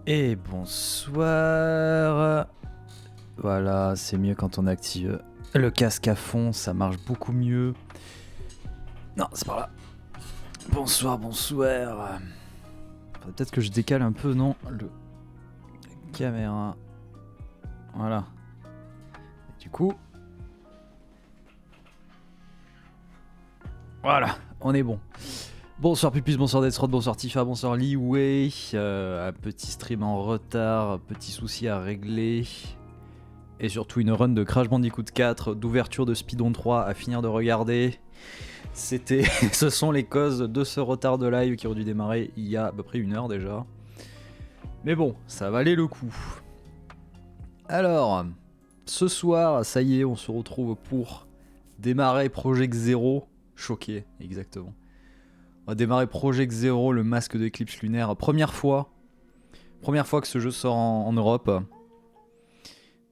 Et bonsoir. Voilà, c'est mieux quand on active le casque à fond, ça marche beaucoup mieux. Non, c'est par là. Bonsoir, bonsoir. Faudrait peut-être que je décale un peu, non, le caméra. Voilà. Et du coup... Voilà, on est bon. Bonsoir Pupus, bonsoir Deathrod, bonsoir Tifa, bonsoir Liwei. Un petit stream en retard, petit souci à régler. Et surtout une run de Crash Bandicoot 4, d'ouverture de Speedon 3 à finir de regarder. Ce sont les causes de ce retard de live qui aurait dû démarrer il y a à peu près 1 heure déjà. Mais bon, ça valait le coup. Alors, ce soir, ça y est, on se retrouve pour démarrer Project Zero. Choqué, exactement. On va démarrer Project Zero, le masque de Eclipse lunaire. Première fois que ce jeu sort en Europe.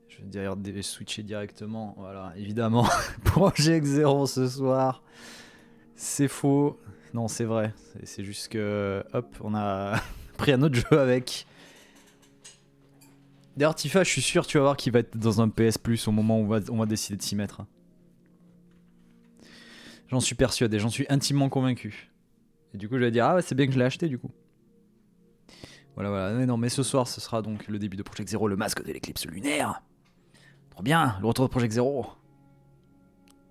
Je vais switcher directement. Voilà, évidemment. Project Zero ce soir. C'est faux. Non, c'est vrai. C'est juste que, hop, on a pris un autre jeu avec. D'ailleurs, Tifa, je suis sûr, tu vas voir qu'il va être dans un PS Plus au moment où on va décider de s'y mettre. J'en suis persuadé, j'en suis intimement convaincu. Et du coup, je vais dire, ah ouais, c'est bien que je l'ai acheté du coup. Voilà, voilà. Mais non, mais ce soir, ce sera donc le début de Project Zero, le masque de l'éclipse lunaire. Trop bien, le retour de Project Zero.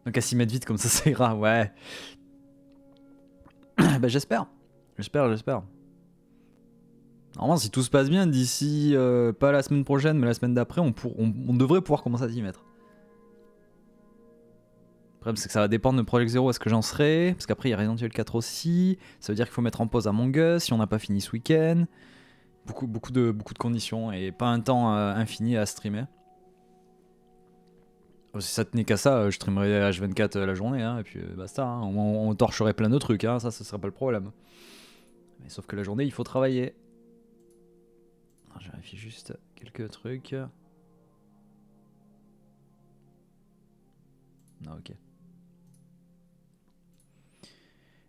Donc à s'y mettre vite, comme ça ira, ouais. Bah j'espère. J'espère. Normalement, si tout se passe bien, d'ici, pas la semaine prochaine, mais la semaine d'après, on devrait pouvoir commencer à s'y mettre. Le problème, c'est que ça va dépendre de Project Zero, est-ce que j'en serai. Parce qu'après, il y a Resident Evil 4 aussi. Ça veut dire qu'il faut mettre en pause Among Us si on n'a pas fini ce week-end. Beaucoup de conditions et pas un temps infini à streamer. Si ça tenait qu'à ça, je streamerais H24 la journée, hein, et puis basta. Hein. On torcherait plein de trucs, hein, ça serait pas le problème. Mais sauf que la journée, il faut travailler. Alors, je vérifie juste quelques trucs. Non, ok.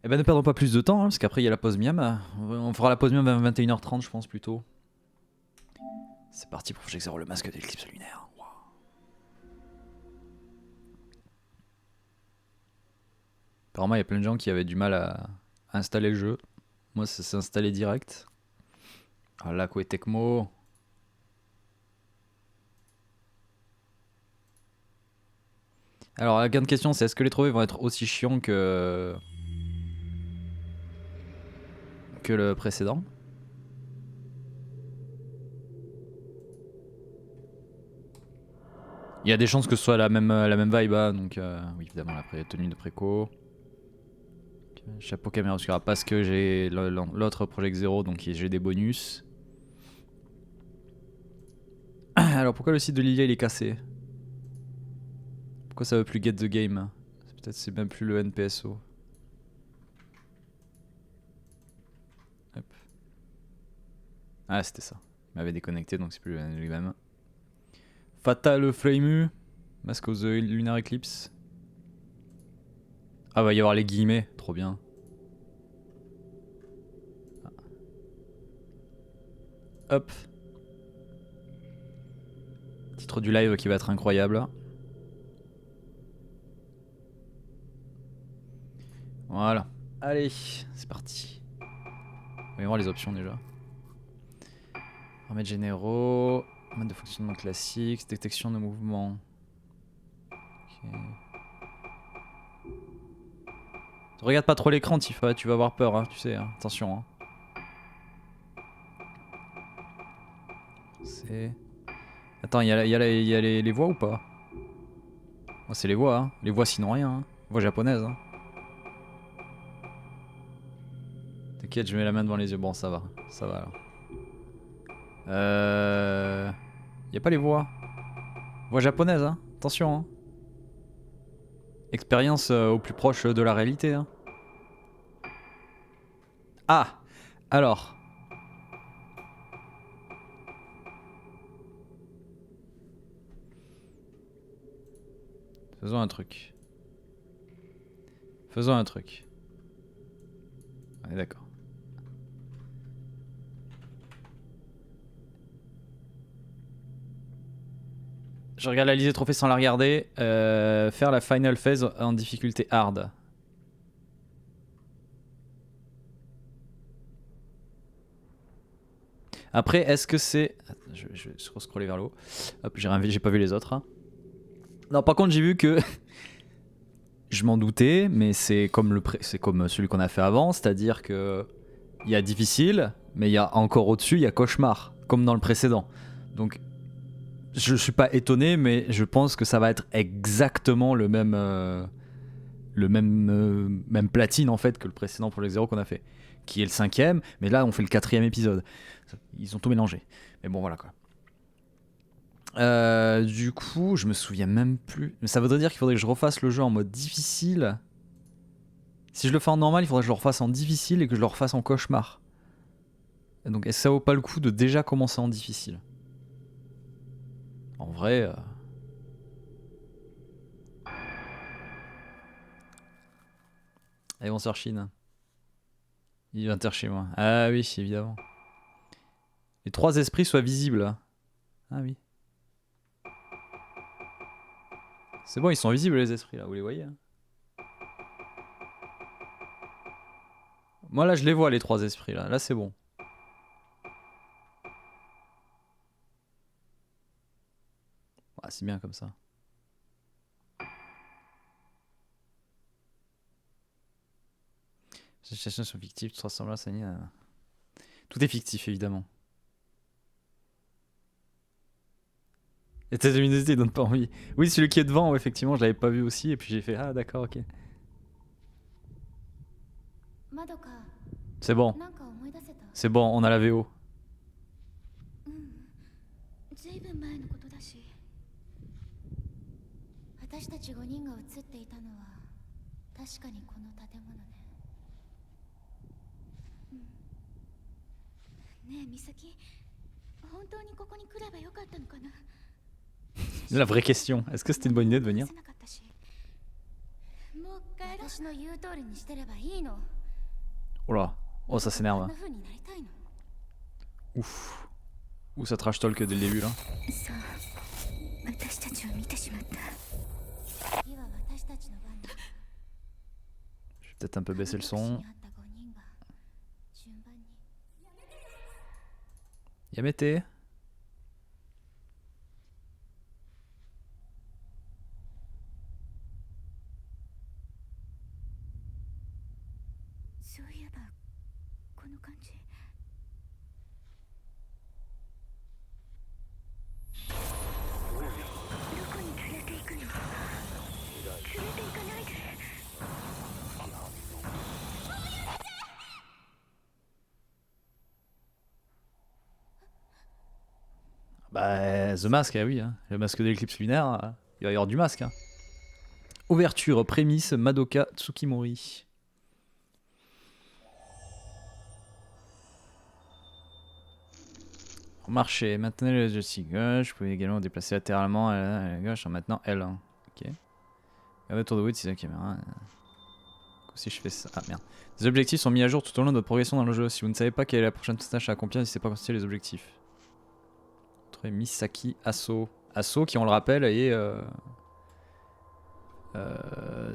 Eh ben ne perdons pas plus de temps, hein, parce qu'après il y a la pause miam. On fera la pause miam à 21h30, je pense, plutôt. C'est parti pour Project Zero, le masque de l'éclipse lunaire. Wow. Apparemment, il y a plein de gens qui avaient du mal à installer le jeu. Moi, ça s'est installé direct. Ah là, quoi, Tecmo. Alors, la grande question, c'est est-ce que les trophées vont être aussi chiants que le précédent? Il y a des chances que ce soit la même vibe, hein, donc oui, évidemment, la tenue de préco. Chapeau caméra obscura parce que j'ai l'autre Project Zero, donc j'ai des bonus. Alors pourquoi le site de Lilia il est cassé? Pourquoi ça veut plus get the game? Peut-être c'est même plus le NPSO. Hop. Ah c'était ça. Il m'avait déconnecté donc c'est plus le même. Fatal Flame, Mask of the Lunar Eclipse. Ah va y avoir les guillemets, trop bien. Hop. Titre du live qui va être incroyable. Voilà. Allez, c'est parti. On va voir les options déjà. Paramètres généraux. Mode de fonctionnement classique. Détection de mouvement. Ok. Regarde pas trop l'écran, Tifa, tu vas avoir peur, hein, tu sais. Hein. Attention. Hein. C'est... Attends, il y a les voix ou pas? Oh, c'est les voix, hein. Les voix sinon rien. Hein. Voix japonaise. Hein. T'inquiète, je mets la main devant les yeux. Bon, ça va. Ça va alors. Y a pas les voix. Voix japonaise, hein. Attention. Hein. Expérience au plus proche de la réalité. Hein. Ah! Alors. Faisons un truc. On est d'accord. Je regarde la liste des trophées sans la regarder. Faire la final phase en difficulté hard. Après, est-ce que c'est... Je vais scroller vers le haut. Hop, j'ai pas vu les autres. Hein. Non, par contre, j'ai vu que... je m'en doutais, mais c'est comme, comme celui qu'on a fait avant, c'est-à-dire que... il y a difficile, mais il y a encore au-dessus, il y a cauchemar, comme dans le précédent. Donc, je suis pas étonné, mais je pense que ça va être exactement le même... même platine en fait que le précédent Project Zero qu'on a fait, qui est le 5ème, mais là on fait le 4ème épisode. Ils ont tout mélangé. Mais bon voilà quoi. Du coup, je me souviens même plus. Mais ça voudrait dire qu'il faudrait que je refasse le jeu en mode difficile. Si je le fais en normal, il faudrait que je le refasse en difficile et que je le refasse en cauchemar. Et donc est-ce que ça vaut pas le coup de déjà commencer en difficile? En vrai... Allez, bonsoir Chine. Il vient inter chez moi. Ah oui, évidemment. Les 3 esprits soient visibles. Ah oui. C'est bon, ils sont visibles les esprits là, vous les voyez hein. Moi là je les vois les 3 esprits là, là c'est bon. Ah, c'est bien comme ça. Les situations sont fictives, tout ressemble à ça. Tout est fictif évidemment. Les tests de luminosité ils donnent pas envie. Oui, celui qui est devant, effectivement, je l'avais pas vu aussi et puis j'ai fait ah d'accord, ok. C'est bon. C'est bon, on a la VO. La vraie question, est-ce que c'était une bonne idée de venir? Oh là, oh ça s'énerve. Ouf. Ouh, ça trash talk dès le début là. Je vais peut-être un peu baisser le son. Yamete. Bah, The Mask, ah oui, hein. Le masque de l'éclipse lunaire, il va y avoir du masque. Hein. Ouverture, prémisse, Madoka Tsukimori. Marché, maintenez le joystick gauche, vous pouvez également déplacer latéralement à la gauche en maintenant L. Ok. Regardez autour de vous, c'est la caméra. Si je fais ça. Ah merde. Les objectifs sont mis à jour tout au long de votre progression dans le jeu. Si vous ne savez pas quelle est la prochaine tâche à accomplir, n'hésitez pas à consulter les objectifs. Trouvez Misaki Asso. Asso qui, on le rappelle, est.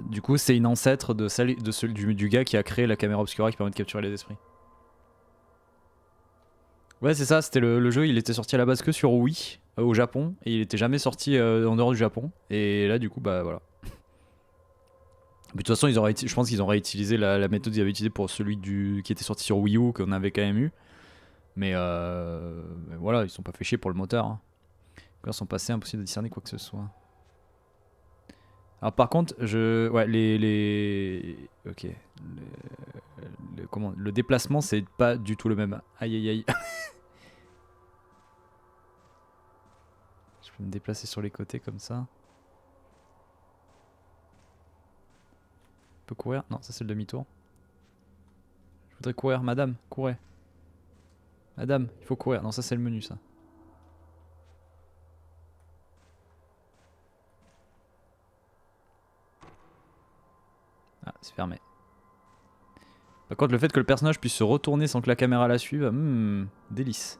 Du coup, c'est une ancêtre de celle du gars qui a créé la caméra obscura qui permet de capturer les esprits. Ouais, c'est ça, c'était le jeu, il était sorti à la base que sur Wii, au Japon, et il était jamais sorti en dehors du Japon. Et là, du coup, bah voilà. Mais de toute façon, je pense qu'ils auraient utilisé la méthode qu'ils avaient utilisée pour celui qui était sorti sur Wii U, qu'on avait quand même eu. Mais voilà, ils sont pas fait chier pour le moteur. Hein. Ils sont passés, impossible de discerner quoi que ce soit. Alors par contre, ouais, ok. Le déplacement, c'est pas du tout le même. Aïe aïe aïe. Je peux me déplacer sur les côtés comme ça. Je peux courir? Non, ça c'est le demi-tour. Je voudrais courir, madame, courez. Madame, il faut courir. Non, ça c'est le menu, ça. Ah, c'est fermé. Par contre, le fait que le personnage puisse se retourner sans que la caméra la suive, délice.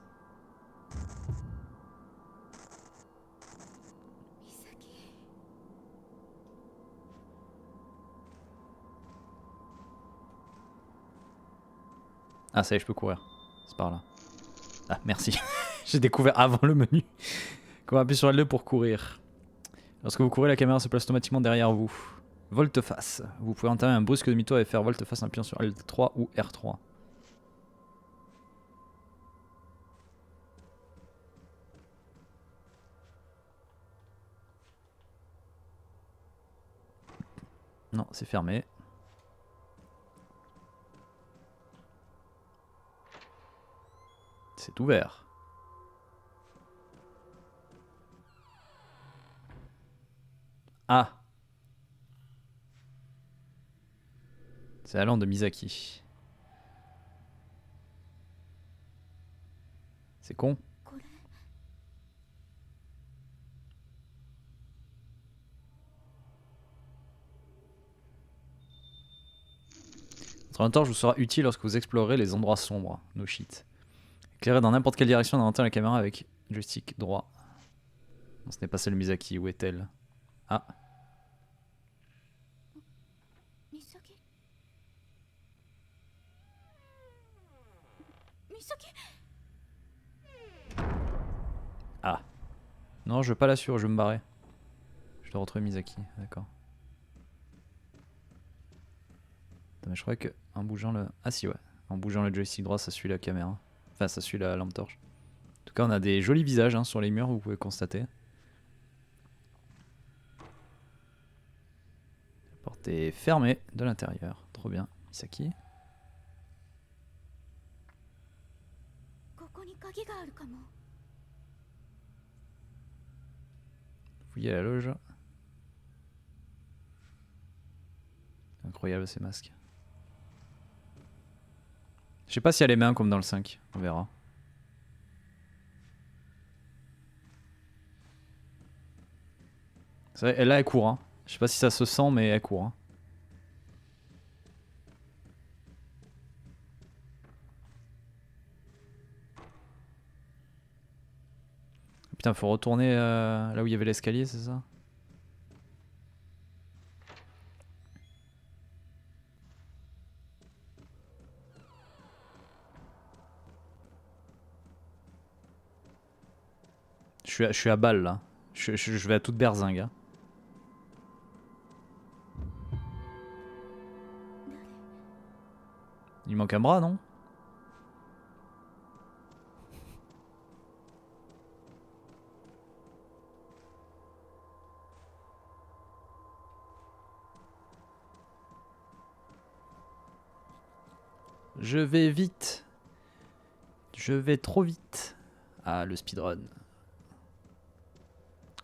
Ah ça y est, je peux courir. C'est par là. Ah merci. J'ai découvert avant le menu. Qu'on va appuyer sur L2 pour courir. Lorsque vous courez, la caméra se place automatiquement derrière vous. Volte-face. Vous pouvez entamer un brusque demi-tour et faire volte-face en appuyant sur L3 ou R3. Non, c'est fermé. C'est ouvert. Ah. C'est la lampe de Misaki. C'est con. Votre lanterne vous sera utile lorsque vous explorerez les endroits sombres. No shit. Éclairez dans n'importe quelle direction en orientant la caméra avec joystick droit. Non, ce n'est pas celle Misaki. Où est-elle? Ah. Ah. Non, je veux pas la suivre, je veux me barrer. Je dois retrouver Misaki, d'accord. Attends, mais je crois que en bougeant le... Ah si ouais, en bougeant le joystick droit ça suit la caméra. Enfin ça suit la lampe torche. En tout cas on a des jolis visages hein, sur les murs, vous pouvez constater. La porte est fermée de l'intérieur, trop bien. Misaki. Fouillez la loge. Incroyable ces masques. Je sais pas si elle est main comme dans le 5, on verra. Elle là elle court hein. Je sais pas si ça se sent mais elle court hein. Putain faut retourner là où il y avait l'escalier c'est ça? Je suis à balle là. Je vais à toute berzingue. Hein. Il manque un bras non? Je vais vite. Je vais trop vite. Ah, le speedrun.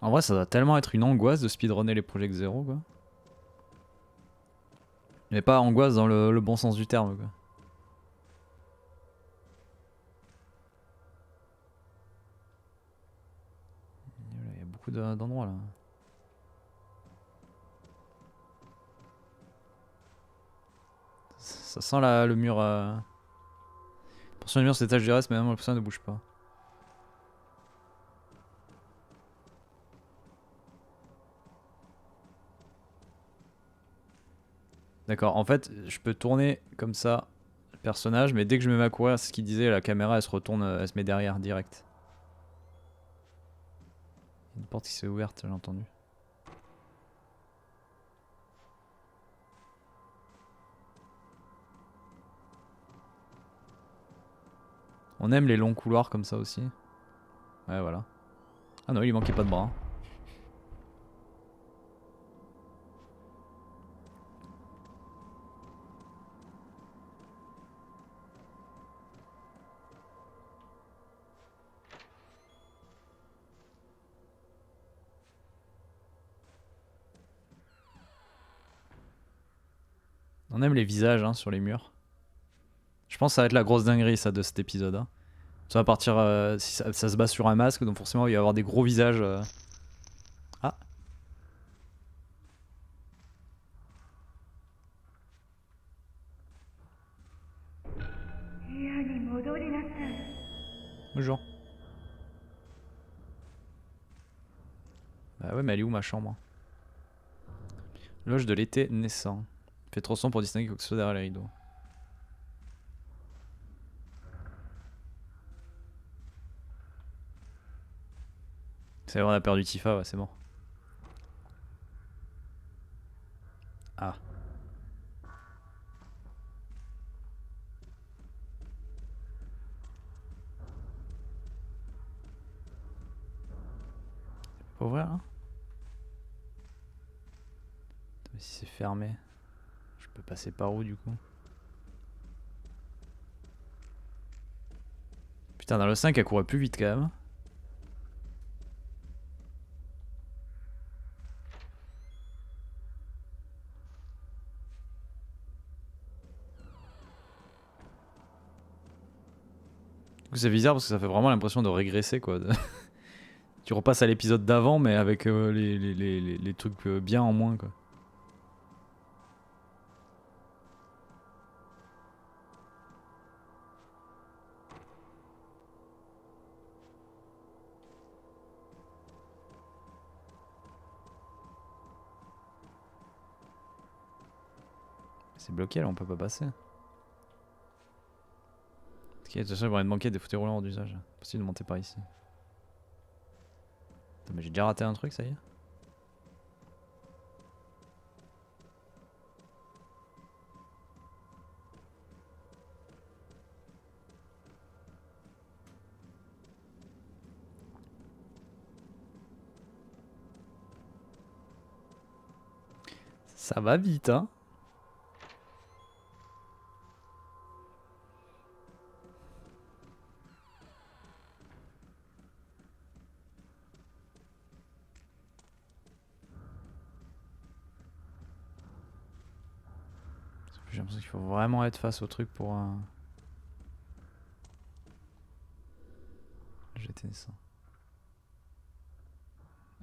En vrai, ça doit tellement être une angoisse de speedrunner les Project Zero, quoi. Mais pas angoisse dans le bon sens du terme, quoi. Il y a beaucoup d'endroits, là. Ça sent le mur... Pour sur le mur, c'est étage du reste, mais même le personne ne bouge pas. D'accord, en fait, je peux tourner comme ça le personnage, mais dès que je me mets à courir, c'est ce qu'il disait, la caméra elle se retourne, elle se met derrière direct. Il y a une porte qui s'est ouverte, j'ai entendu. On aime les longs couloirs comme ça aussi. Ouais, voilà. Ah non, il manquait pas de bras. On aime les visages hein, sur les murs. Je pense que ça va être la grosse dinguerie ça de cet épisode. Hein. Ça va partir, si ça se base sur un masque, donc forcément il va y avoir des gros visages. Ah. Bonjour. Bah ouais mais elle est où ma chambre? Loge de l'été naissant. Fait trop sombre pour distinguer quoi que ce soit derrière les rideaux. C'est vrai, on a perdu Tifa, ouais, c'est mort. Ah. Faut ouvrir là? Si c'est fermé, je peux passer par où du coup? Putain, dans le 5, elle courait plus vite quand même. Du coup, c'est bizarre parce que ça fait vraiment l'impression de régresser quoi. Tu repasses à l'épisode d'avant, mais avec les trucs bien en moins quoi. C'est bloqué là, on peut pas passer. Ok, de toute façon, il va me manquer des fauteuils roulants hors d'usage. Possible de monter par ici. Attends, mais j'ai déjà raté un truc, ça y est. Ça va vite, hein. J'ai l'impression qu'il faut vraiment être face au truc pour jeter ça.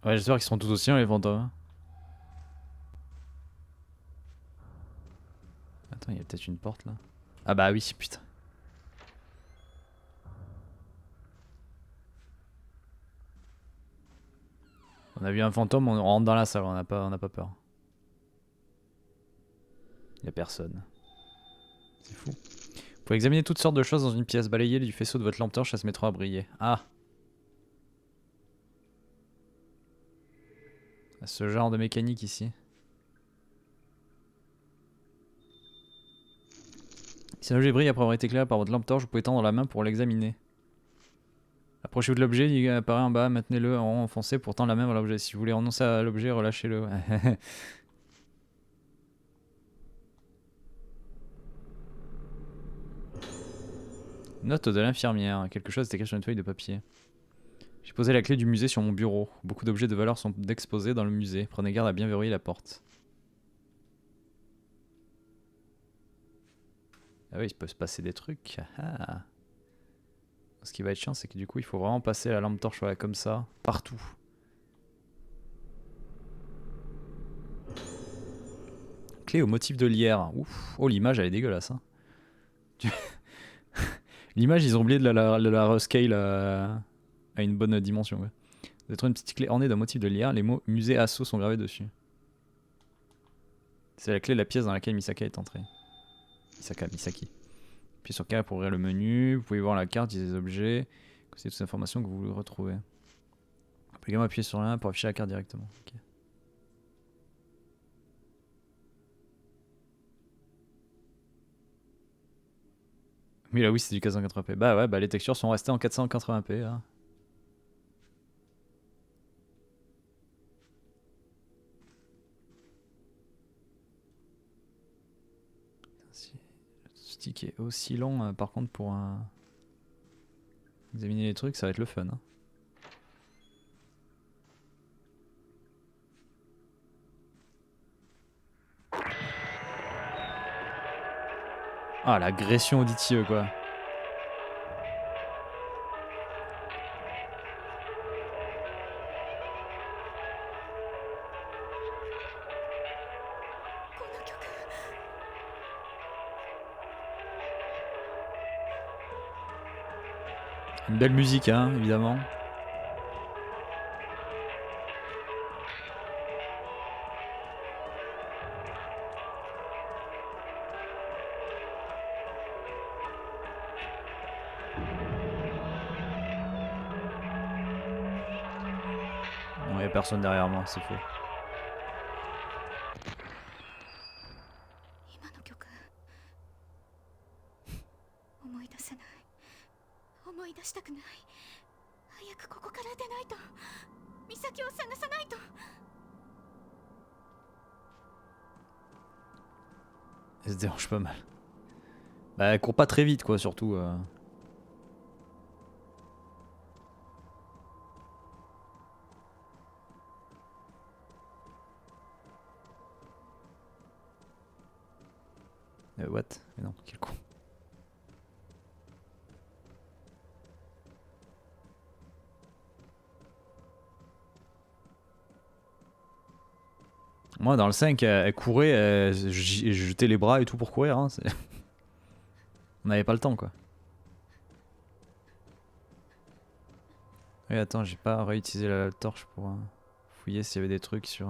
Ouais, j'espère qu'ils seront tous aussi les fantômes. Attends, il y a peut-être une porte là. Ah bah oui, putain. On a vu un fantôme, on rentre dans la salle, on n'a pas peur. Y a personne. C'est fou. Vous pouvez examiner toutes sortes de choses dans une pièce. Balayer du faisceau de votre lampe torche, ça se mettra à briller. Ah, ce genre de mécanique ici. Si un objet brille après avoir été éclairé par votre lampe torche, vous pouvez tendre la main pour l'examiner. Approchez-vous de l'objet, il apparaît en bas, maintenez-le en rond enfoncé pour tendre la main vers l'objet. Si vous voulez renoncer à l'objet, relâchez-le. Note de l'infirmière. Quelque chose est écrit sur une feuille de papier. J'ai posé la clé du musée sur mon bureau. Beaucoup d'objets de valeur sont exposés dans le musée. Prenez garde à bien verrouiller la porte. Ah oui, il peut se passer des trucs. Ah. Ce qui va être chiant, c'est que du coup, il faut vraiment passer la lampe torche comme ça, partout. Clé au motif de lierre. Ouf. Oh, l'image, elle est dégueulasse. Hein. L'image, ils ont oublié de la rescale à une bonne dimension. Ouais. Vous avez trouvé une petite clé ornée d'un motif de lierre. Les mots musée Asso sont gravés dessus. C'est la clé de la pièce dans laquelle Misaka est entrée. Misaki. Appuyez sur K pour ouvrir le menu. Vous pouvez voir la carte des objets. C'est toutes les informations que vous voulez retrouver. Vous pouvez également appuyer sur l'un pour afficher la carte directement. Okay. Mais là oui c'est du 480p. Bah ouais, bah les textures sont restées en 480p. Hein. Le stick est aussi long par contre pour examiner les trucs, ça va être le fun. Hein. Ah l'agression auditive quoi. Une belle musique hein, évidemment. Non, y a personne derrière moi, c'est faux. 今の曲思い出せない。思い出したくない。早くここから出ないと。美咲を探さないと。 Elle se dérange pas mal. Bah elle court pas très vite quoi surtout. What? Mais non, quel con. Moi dans le 5 elle courait, elle jetait les bras et tout pour courir hein. On n'avait pas le temps quoi. Oui attends, j'ai pas réutilisé la torche pour fouiller s'il y avait des trucs sur...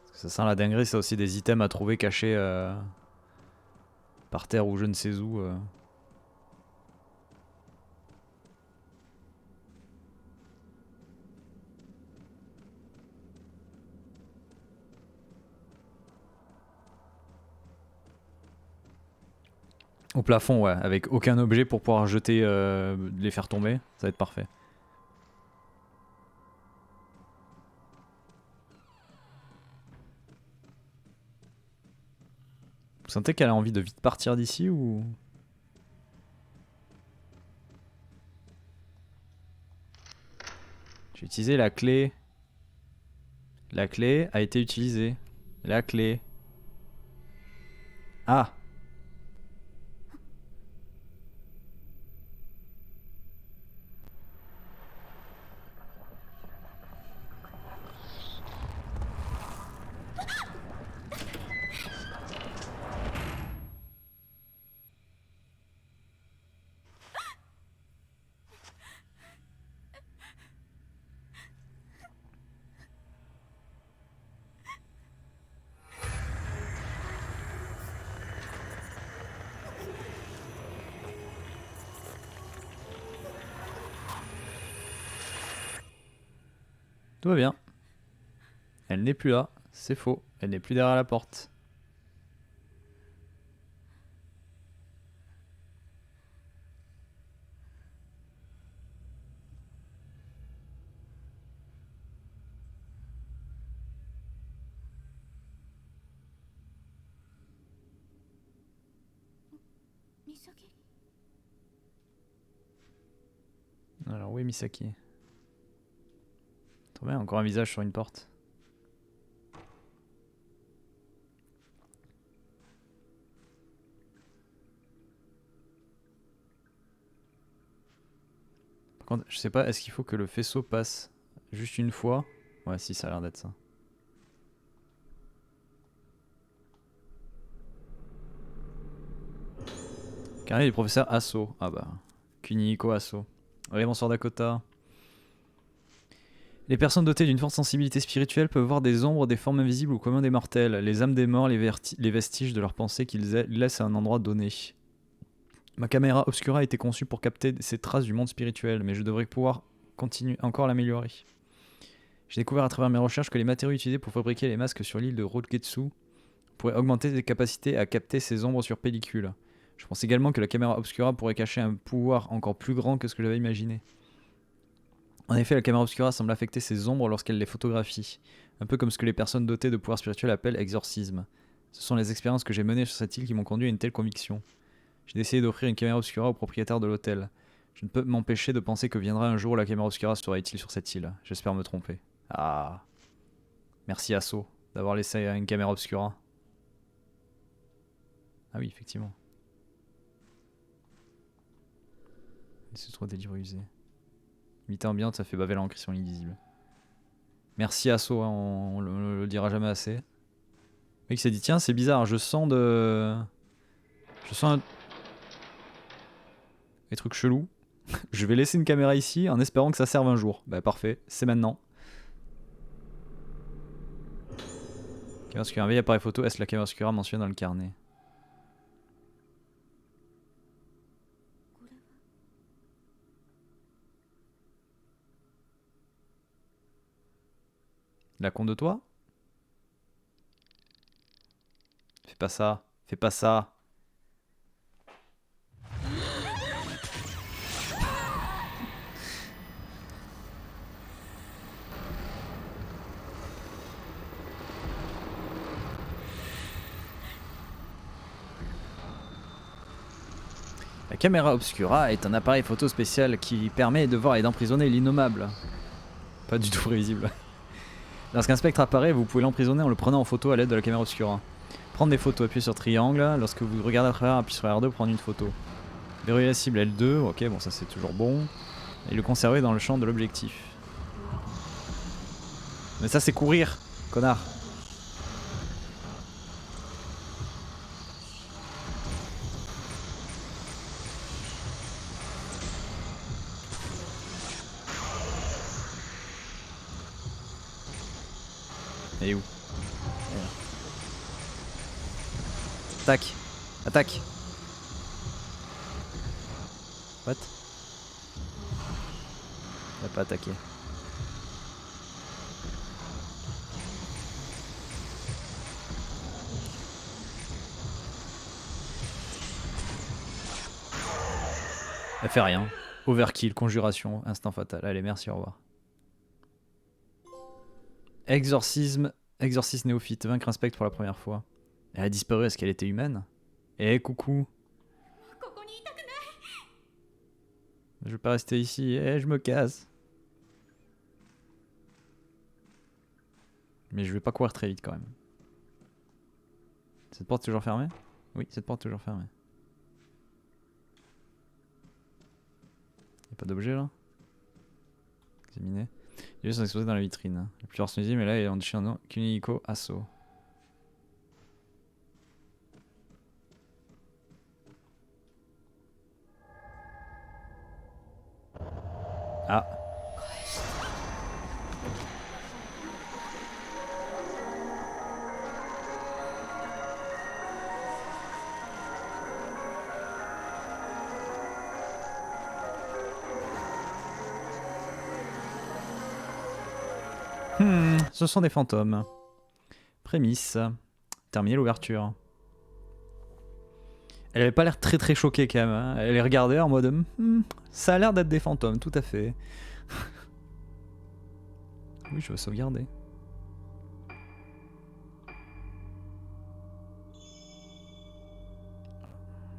Parce que ça sent la dinguerie, c'est aussi des items à trouver cachés par terre ou je ne sais où. Au plafond, ouais, avec aucun objet pour pouvoir jeter, les faire tomber, ça va être parfait. Vous sentez qu'elle a envie de vite partir d'ici ou... J'ai utilisé la clé. La clé a été utilisée. La clé. Ah! Tout va bien. Elle n'est plus là, c'est faux. Elle n'est plus derrière la porte. Misaki. Alors où est Misaki? Trop bien, encore un visage sur une porte. Par contre, je sais pas, est-ce qu'il faut que le faisceau passe juste une fois? Ouais, si, ça a l'air d'être ça. Carnet du professeur Asso. Ah bah, Kunihiko Asso. Oui, bonsoir Dakota. Les personnes dotées d'une forte sensibilité spirituelle peuvent voir des ombres, des formes invisibles ou communs des mortels, les âmes des morts, les vestiges de leurs pensées qu'ils laissent à un endroit donné. Ma caméra obscura a été conçue pour capter ces traces du monde spirituel, mais je devrais pouvoir continuer encore l'améliorer. J'ai découvert à travers mes recherches que les matériaux utilisés pour fabriquer les masques sur l'île de Rogetsu pourraient augmenter les capacités à capter ces ombres sur pellicule. Je pense également que la caméra obscura pourrait cacher un pouvoir encore plus grand que ce que j'avais imaginé. En effet, la caméra obscura semble affecter ces ombres lorsqu'elle les photographie, un peu comme ce que les personnes dotées de pouvoirs spirituels appellent exorcisme. Ce sont les expériences que j'ai menées sur cette île qui m'ont conduit à une telle conviction. J'ai décidé d'offrir une caméra obscura au propriétaire de l'hôtel. Je ne peux m'empêcher de penser que viendra un jour où la caméra obscura sera utile sur cette île. J'espère me tromper. Ah. Merci Asso d'avoir laissé une caméra obscura. Ah oui, effectivement. C'est trop délire usé. Unité ambiante, ça fait baver l'encre sur l'illisible. Merci Asso, hein, on le dira jamais assez. Le mec s'est dit tiens c'est bizarre, je sens des trucs chelous. Je vais laisser une caméra ici en espérant que ça serve un jour. Bah parfait, c'est maintenant. Caméra obscura, un vieil appareil photo, est-ce la caméra obscura mentionnée dans le carnet? La con de toi? Fais pas ça. Fais pas ça. La caméra obscura est un appareil photo spécial qui permet de voir et d'emprisonner l'innommable. Pas du tout prévisible. Lorsqu'un spectre apparaît, vous pouvez l'emprisonner en le prenant en photo à l'aide de la caméra obscura. Prendre des photos, appuyez sur triangle. Lorsque vous regardez à travers, appuyez sur R2 pour prendre une photo. Verrouiller la cible L2, ok, bon ça c'est toujours bon. Et le conserver dans le champ de l'objectif. Mais ça c'est courir, connard. Elle est où? Attaque. Attaque. What? Il a pas attaqué. Elle fait rien. Overkill, conjuration, instant fatal. Allez, merci, au revoir. Exorcisme néophyte, vaincre un spectre pour la première fois. Elle a disparu, est-ce qu'elle était humaine? Eh, coucou. Je vais pas rester ici, eh, je me casse. Mais je vais pas courir très vite quand même. Cette porte est toujours fermée? Oui, cette porte est toujours fermée. Y'a pas d'objet là? Examiner. Les yeux sont exposés dans la vitrine. La plupart sont visibles, mais là il y a un chien Kunihiko Asso. Ah. Ce sont des fantômes. Prémisse. Terminer l'ouverture. Elle avait pas l'air très choquée quand même. Hein. Elle les regardait en mode ça a l'air d'être des fantômes, tout à fait. Oui, je veux sauvegarder.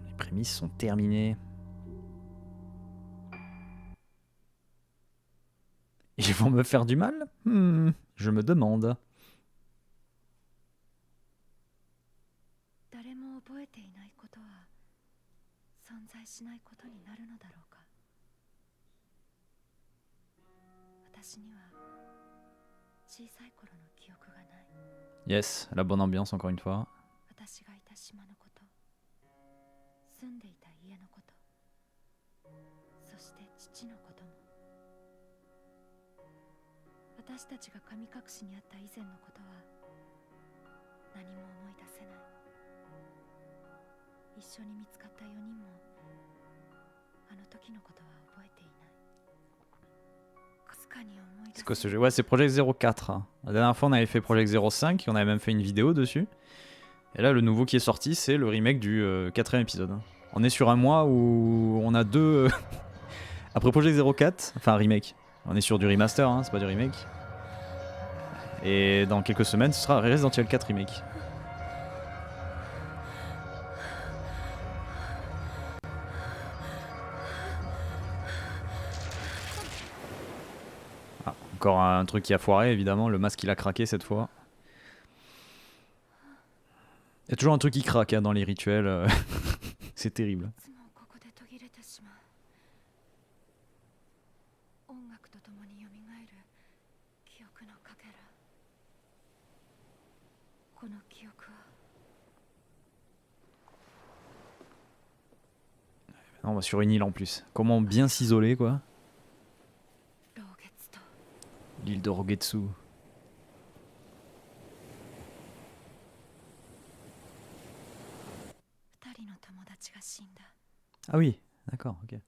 Les prémices sont terminées. Ils vont me faire du mal? Je me demande. Yes, la bonne ambiance encore une fois. C'est quoi ce jeu? Ouais, c'est Project 04. La dernière fois, on avait fait Project 05 et on avait même fait une vidéo dessus. Et là, le nouveau qui est sorti, c'est le remake du 4ème épisode. On est sur un mois où on a deux. Après Project 04, enfin remake, on est sur du remaster, hein, c'est pas du remake. Et dans quelques semaines, ce sera Resident Evil 4 remake. Ah, encore un truc qui a foiré, évidemment, le masque il a craqué cette fois. Il y a toujours un truc qui craque hein, dans les rituels, c'est terrible. On va sur une île en plus. Comment bien s'isoler quoi? L'île de Rogetsu. Ah oui, d'accord, ok.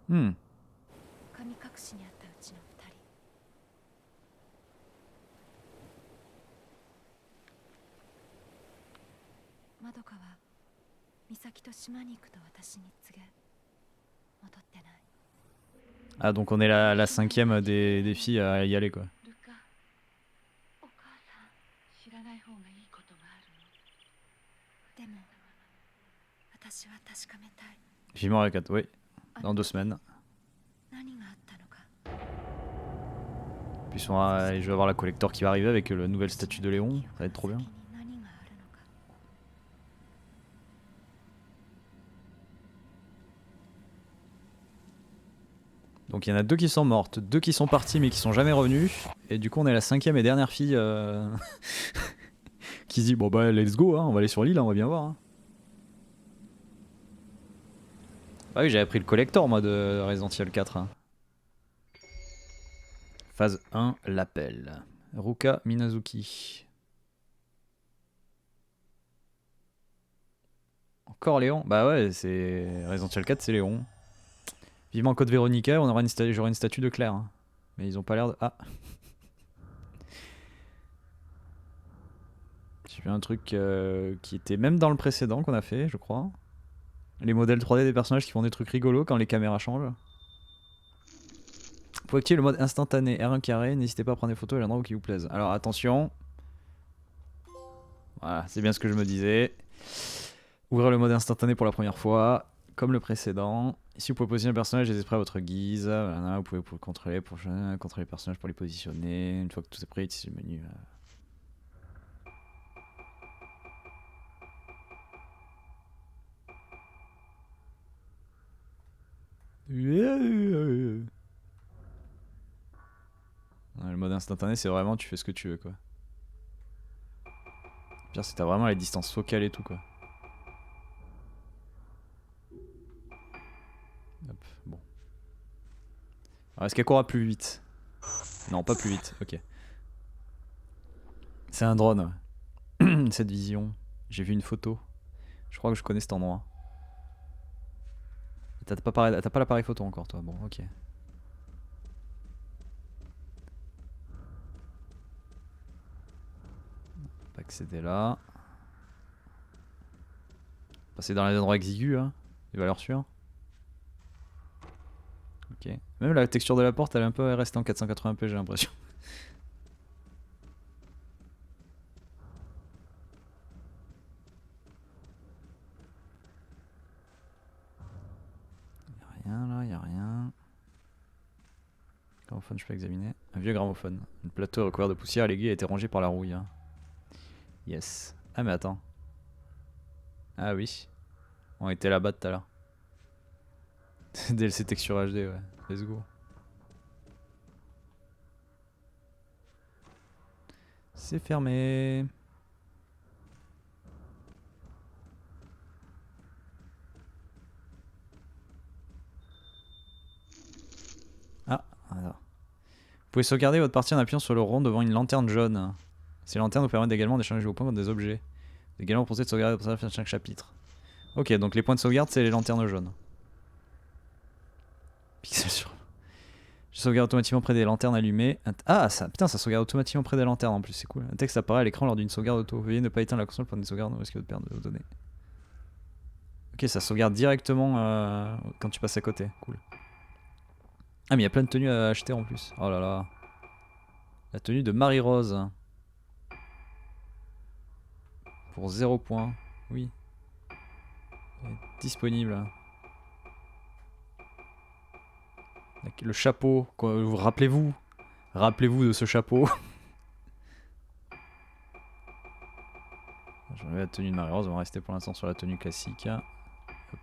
Hmm. 神隠しにあったうちの2人。まどかは美咲と島に行くと私に告げ、戻ってない。 Ah, donc on est la cinquième des filles à y aller, quoi. ルカ、お母さん知らない方がいいことがあるの。でも私は確かめたい。 Vivement avec 4, oui. Dans 2 semaines. 何があったのか。 Puis je vais avoir la collector qui va arriver avec le nouvelle statue de Léon. Ça va être trop bien. 何があるのか。 Donc il y en a 2 qui sont mortes, 2 qui sont parties mais qui sont jamais revenues. Et du coup on est la 5ème et dernière fille qui se dit bon bah let's go, hein, on va aller sur l'île, hein, on va bien voir. Hein. Ah oui, j'avais pris le collector moi de Resident Evil 4. Hein. Phase 1, l'appel. Ruka Minazuki. Encore Léon? Bah ouais, c'est Resident Evil 4, c'est Léon. Vivement Code Veronica, j'aurai une statue de Claire. Hein. Mais ils ont pas l'air de... Ah. J'ai vu un truc qui était même dans le précédent qu'on a fait, je crois. Les modèles 3D des personnages qui font des trucs rigolos quand les caméras changent. Pour activer le mode instantané R1 carré, n'hésitez pas à prendre des photos et l'endroit qui vous plaise. Alors attention. Voilà, c'est bien ce que je me disais. Ouvrir le mode instantané pour la première fois, comme le précédent. Ici, vous pouvez positionner le personnage et les esprits à votre guise. Voilà, vous pouvez le contrôler, contrôler les personnages pour les positionner. Une fois que tout est prêt, ici le menu. Le mode instantané, c'est vraiment tu fais ce que tu veux, quoi. Le pire, c'est que t'as vraiment les distances focales et tout, quoi. Hop, bon. Alors, est-ce qu'elle courra plus vite? Non, pas plus vite, ok. C'est un drone, ouais. Cette vision. J'ai vu une photo. Je crois que je connais cet endroit. T'as pas l'appareil photo encore, toi. Bon, ok. On peut accéder là. Passer dans les endroits exigus, hein. Les valeurs sûres. Ok. Même la texture de la porte, elle est un peu restée en 480p, j'ai l'impression. Y'a rien là, y'a rien. Gramophone, je peux examiner. Un vieux gramophone. Le plateau recouvert de poussière et l'aiguille a été rongé par la rouille. Hein. Yes. Ah mais attends. Ah oui. On était là-bas tout à l'heure. DLC texture HD, ouais. Let's go. C'est fermé. Ah, alors. Vous pouvez sauvegarder votre partie en appuyant sur le rond devant une lanterne jaune. Ces lanternes vous permettent également d'échanger vos points contre des objets. Vous également proposer de sauvegarder votre personnage à chaque chapitre. Ok, donc les points de sauvegarde, c'est les lanternes jaunes. Pixel sur... Je sauvegarde automatiquement près des lanternes allumées. Ah, ça, putain, ça sauvegarde automatiquement près des lanternes en plus, c'est cool. Un texte apparaît à l'écran lors d'une sauvegarde auto. Veuillez ne pas éteindre la console pendant une sauvegarde, ou risquez de perdre vos données. Ok, ça sauvegarde directement quand tu passes à côté, cool. Ah, mais il y a plein de tenues à acheter en plus. Oh là là. La tenue de Marie-Rose. Pour 0 points. Oui. Elle est disponible. Le chapeau. Rappelez-vous. Rappelez-vous de ce chapeau. J'enlève la tenue de Marie-Rose. On va rester pour l'instant sur la tenue classique. Hop.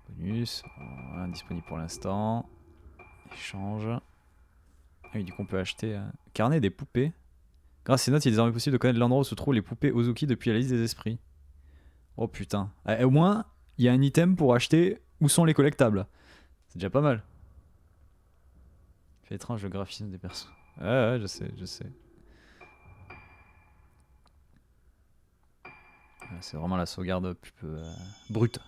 Bonus. Voilà, disponible pour l'instant. Échange. Ah oui, du coup on peut acheter carnet des poupées. Grâce à ces notes, il est désormais possible de connaître l'endroit où se trouvent les poupées Ozuki depuis la liste des esprits. Oh putain. Au moins, il y a un item pour acheter où sont les collectables. C'est déjà pas mal. C'est étrange le graphisme des persos. Ouais, je sais, je sais. C'est vraiment la sauvegarde plus brute.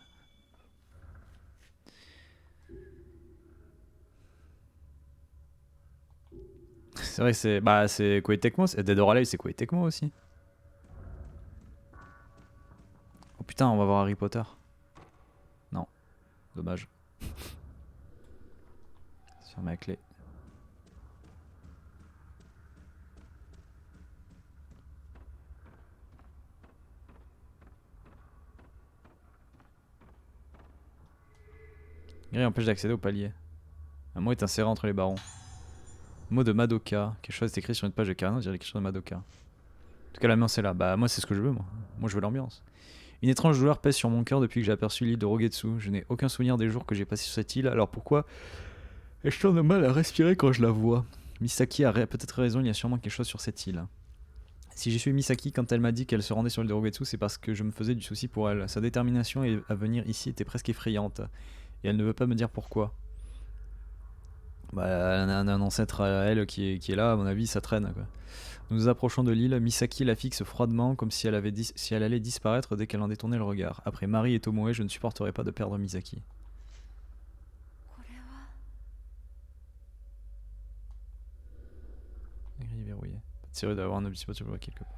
C'est vrai que c'est Koei Tecmo, Dead or Alive c'est Koei Tecmo aussi. Oh putain, on va voir Harry Potter. Non, dommage. Sur ma clé. Grille empêche d'accéder au palier. Un mot est inséré entre les barons. Mot de Madoka. Quelque chose est écrit sur une page de Carino, on dirait quelque chose de Madoka. En tout cas, l'ambiance est là. Bah, moi, c'est ce que je veux, moi. Moi, je veux l'ambiance. Une étrange douleur pèse sur mon cœur depuis que j'ai aperçu l'île de Rogetsu. Je n'ai aucun souvenir des jours que j'ai passés sur cette île, alors pourquoi ai-je tant de mal à respirer quand je la vois? Misaki a peut-être raison, il y a sûrement quelque chose sur cette île. Si j'ai suivi Misaki quand elle m'a dit qu'elle se rendait sur l'île de Rogetsu, c'est parce que je me faisais du souci pour elle. Sa détermination à venir ici était presque effrayante. Et elle ne veut pas me dire pourquoi. Bah, elle a un ancêtre à elle qui est là, à mon avis, ça traîne, quoi. Nous nous approchons de l'île, Misaki la fixe froidement, comme si elle allait disparaître dès qu'elle en détournait le regard. Après Marie et Tomoe, je ne supporterai pas de perdre Misaki. La grille verrouillée. Pas de sérieux d'avoir un objet spatial quelque part.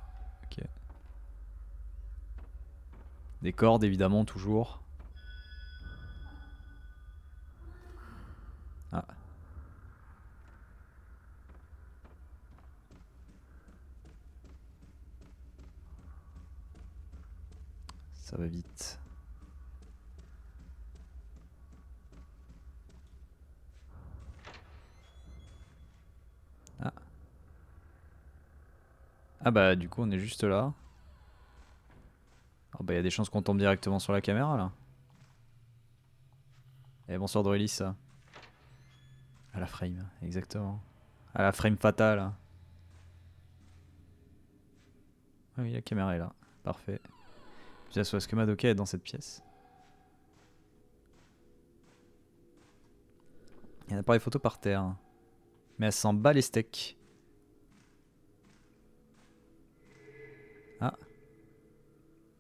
Ok. Des cordes, évidemment, toujours. Ah. Ça va vite. Ah. Ah bah du coup on est juste là. Oh bah il y a des chances qu'on tombe directement sur la caméra là. Et bonsoir Droelis. À la frame, exactement. À la frame fatale. Ah oui, la caméra est là. Parfait. Puis est-ce que Madoka est dans cette pièce? Il y a un appareil photo par terre. Mais elle s'en bat les steaks. Ah.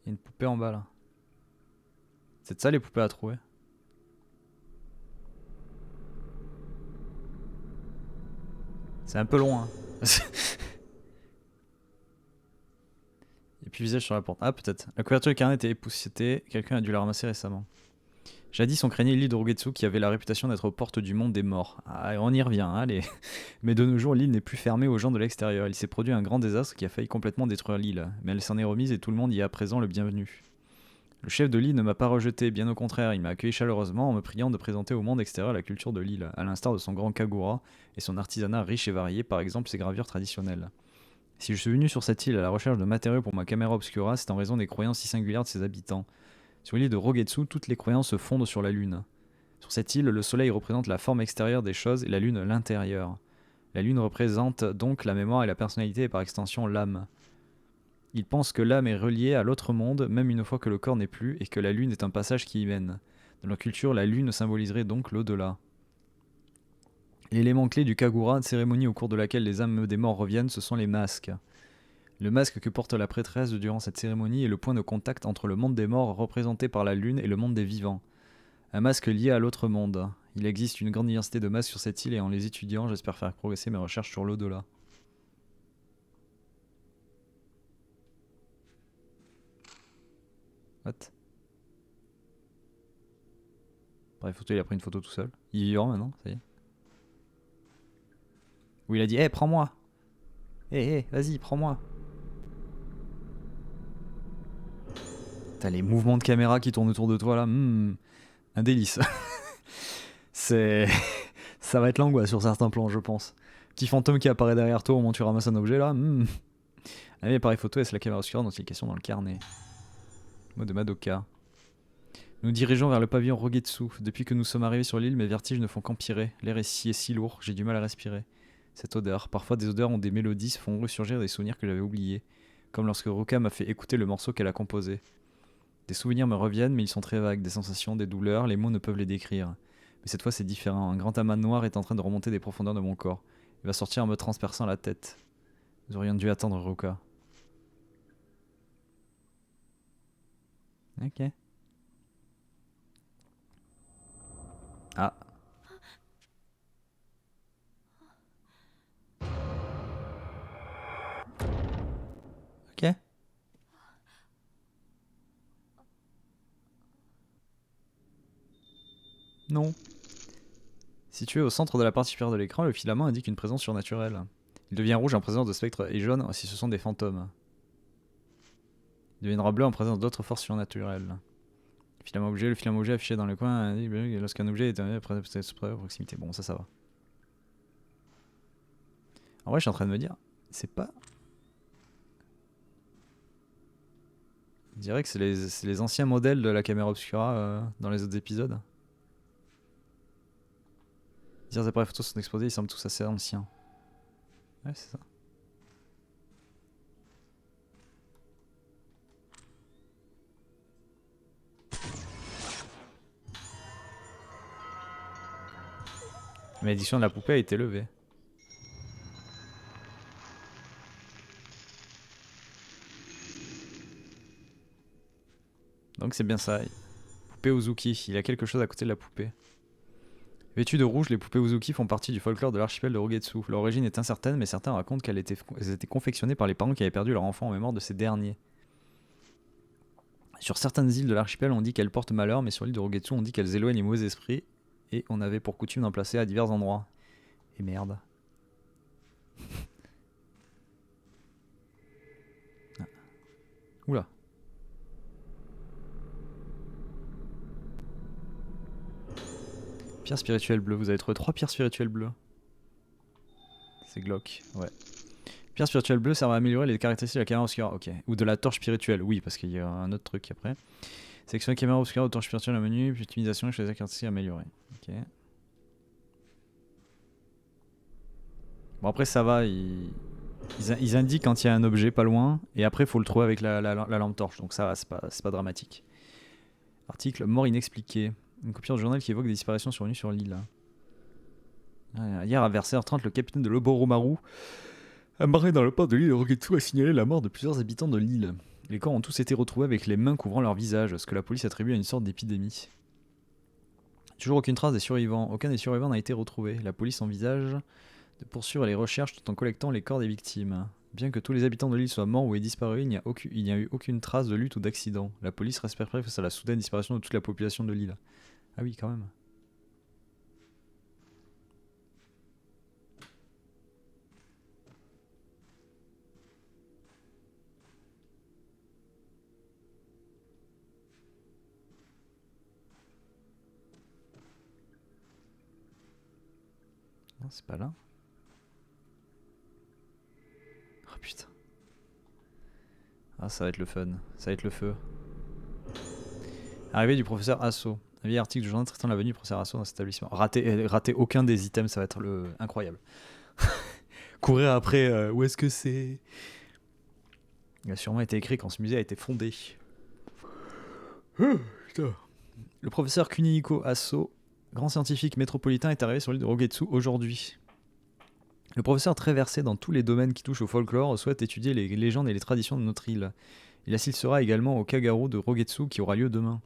Il y a une poupée en bas là. C'est de ça les poupées à trouver. C'est un peu long hein. Et puis visage sur la porte. Ah peut-être. La couverture du carnet était époussiétée. Quelqu'un a dû la ramasser récemment. Jadis on craignait l'île de Rogetsu qui avait la réputation d'être aux portes du monde des morts. Ah, on y revient, allez. Mais de nos jours, l'île n'est plus fermée aux gens de l'extérieur. Il s'est produit un grand désastre qui a failli complètement détruire l'île. Mais elle s'en est remise et tout le monde y est à présent le bienvenu. Le chef de l'île ne m'a pas rejeté, bien au contraire, il m'a accueilli chaleureusement en me priant de présenter au monde extérieur la culture de l'île, à l'instar de son grand kagura et son artisanat riche et varié, par exemple ses gravures traditionnelles. Si je suis venu sur cette île à la recherche de matériaux pour ma caméra obscura, c'est en raison des croyances si singulières de ses habitants. Sur l'île de Rogetsu, toutes les croyances se fondent sur la lune. Sur cette île, le soleil représente la forme extérieure des choses et la lune l'intérieur. La lune représente donc la mémoire et la personnalité et par extension l'âme. Ils pensent que l'âme est reliée à l'autre monde, même une fois que le corps n'est plus, et que la lune est un passage qui y mène. Dans leur culture, la lune symboliserait donc l'au-delà. L'élément clé du kagura, cérémonie au cours de laquelle les âmes des morts reviennent, ce sont les masques. Le masque que porte la prêtresse durant cette cérémonie est le point de contact entre le monde des morts représenté par la lune et le monde des vivants. Un masque lié à l'autre monde. Il existe une grande diversité de masques sur cette île et en les étudiant, j'espère faire progresser mes recherches sur l'au-delà. What? Pareil photo, il a pris une photo tout seul. Il est vivant maintenant, ça y est. Où il a dit, prends-moi. Vas-y, prends-moi. T'as les mouvements de caméra qui tournent autour de toi là. Un délice. C'est... Ça va être l'angoisse sur certains plans, je pense. Petit fantôme qui apparaît derrière toi au moment où tu ramasses un objet là. Allez, appareil photo, est-ce la caméra obscure dont il est question dans le carnet? Mot de Madoka. Nous dirigeons vers le pavillon Rogetsu. Depuis que nous sommes arrivés sur l'île, mes vertiges ne font qu'empirer. L'air est si lourd, j'ai du mal à respirer. Cette odeur, parfois des odeurs ont des mélodies, font ressurgir des souvenirs que j'avais oubliés. Comme lorsque Ruka m'a fait écouter le morceau qu'elle a composé. Des souvenirs me reviennent, mais ils sont très vagues. Des sensations, des douleurs, les mots ne peuvent les décrire. Mais cette fois c'est différent. Un grand amas noir est en train de remonter des profondeurs de mon corps. Il va sortir en me transperçant la tête. Nous aurions dû attendre Ruka. Ok. Ah. Ok. Non. Situé au centre de la partie supérieure de l'écran, le filament indique une présence surnaturelle. Il devient rouge en présence de spectres et jaune si ce sont des fantômes. Il deviendra bleu en présence d'autres forces surnaturelles. Le filament objet affiché dans le coin indique lorsqu'un objet est à proximité. Bon, ça va. En vrai, je suis en train de me dire, c'est pas... Je dirais que c'est les anciens modèles de la caméra obscura dans les autres épisodes. Divers appareils photos sont exposés, ils semblent tous assez anciens. Ouais, c'est ça. Mais l'édition de la poupée a été levée. Donc c'est bien ça. Poupée Uzuki, il y a quelque chose à côté de la poupée. Vêtues de rouge, les poupées Uzuki font partie du folklore de l'archipel de Rogetsu. Leur origine est incertaine, mais certains racontent qu'elles étaient confectionnées par les parents qui avaient perdu leur enfant en mémoire de ces derniers. Sur certaines îles de l'archipel, on dit qu'elles portent malheur, mais sur l'île de Rogetsu, on dit qu'elles éloignent les mauvais esprits, et on avait pour coutume d'en placer à divers endroits. Et merde. Ah. Oula. Pierre spirituelle bleue, vous avez trouvé 3 pierres spirituelles bleues. C'est glauque, ouais. Pierre spirituelle bleue sert à améliorer les caractéristiques de la caméra obscura, ok. Ou de la torche spirituelle, oui, parce qu'il y a un autre truc après. Sélectionner caméra obscura ou torche spirituelle au menu, puis optimisation chez les caractéristiques améliorées. Ok. Bon, après, ça va, ils indiquent quand il y a un objet pas loin, et après, il faut le trouver avec la lampe torche, donc ça va, c'est pas dramatique. Article mort inexpliquée. Une copie du journal qui évoque des disparitions survenues sur l'île. Hier, à vers 16h30, le capitaine de l'Oboromaru, amarré dans le port de l'île de Rogetsu, a signalé la mort de plusieurs habitants de l'île. Les corps ont tous été retrouvés avec les mains couvrant leur visage, ce que la police attribue à une sorte d'épidémie. Toujours aucune trace des survivants. Aucun des survivants n'a été retrouvé. La police envisage de poursuivre les recherches tout en collectant les corps des victimes. Bien que tous les habitants de l'île soient morts ou aient disparu, il n'y a eu aucune trace de lutte ou d'accident. La police reste perplexe face à la soudaine disparition de toute la population de l'île. Ah oui, quand même. Non, c'est pas là. Oh putain. Ah, ça va être le fun. Ça va être le feu. Arrivée du professeur Asso. Un vieil article du journal traitant la venue du professeur Asso dans cet établissement. Rater aucun des items, ça va être incroyable. Courir après, où est-ce que c'est? Il a sûrement été écrit quand ce musée a été fondé. Le professeur Kunihiko Asso, grand scientifique métropolitain, est arrivé sur l'île de Rogetsu aujourd'hui. Le professeur, très versé dans tous les domaines qui touchent au folklore, souhaite étudier les légendes et les traditions de notre île. Il assistera également au Kagaru de Rogetsu qui aura lieu demain.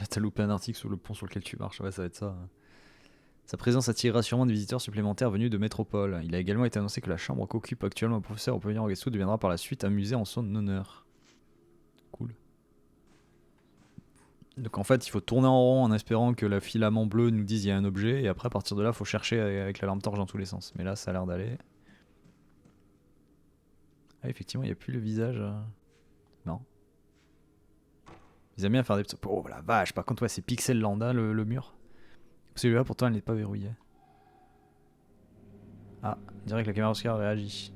T'as loupé un article sur le pont sur lequel tu marches, ouais, ça va être ça. Sa présence attirera sûrement des visiteurs supplémentaires venus de métropole. Il a également été annoncé que la chambre qu'occupe actuellement le professeur au pavillon Rogetsu deviendra par la suite un musée en son honneur. Cool. Donc en fait, il faut tourner en rond en espérant que le filament bleu nous dise il y a un objet, et après à partir de là, il faut chercher avec la lampe torche dans tous les sens. Mais là, ça a l'air d'aller. Ah, effectivement, il n'y a plus le visage. Non. Ils aiment bien faire des petits... Oh la vache, par contre, ouais, c'est pixel lambda le mur. Celui-là, pourtant, elle n'est pas verrouillée. Ah, on dirait que la caméra Oscar réagit.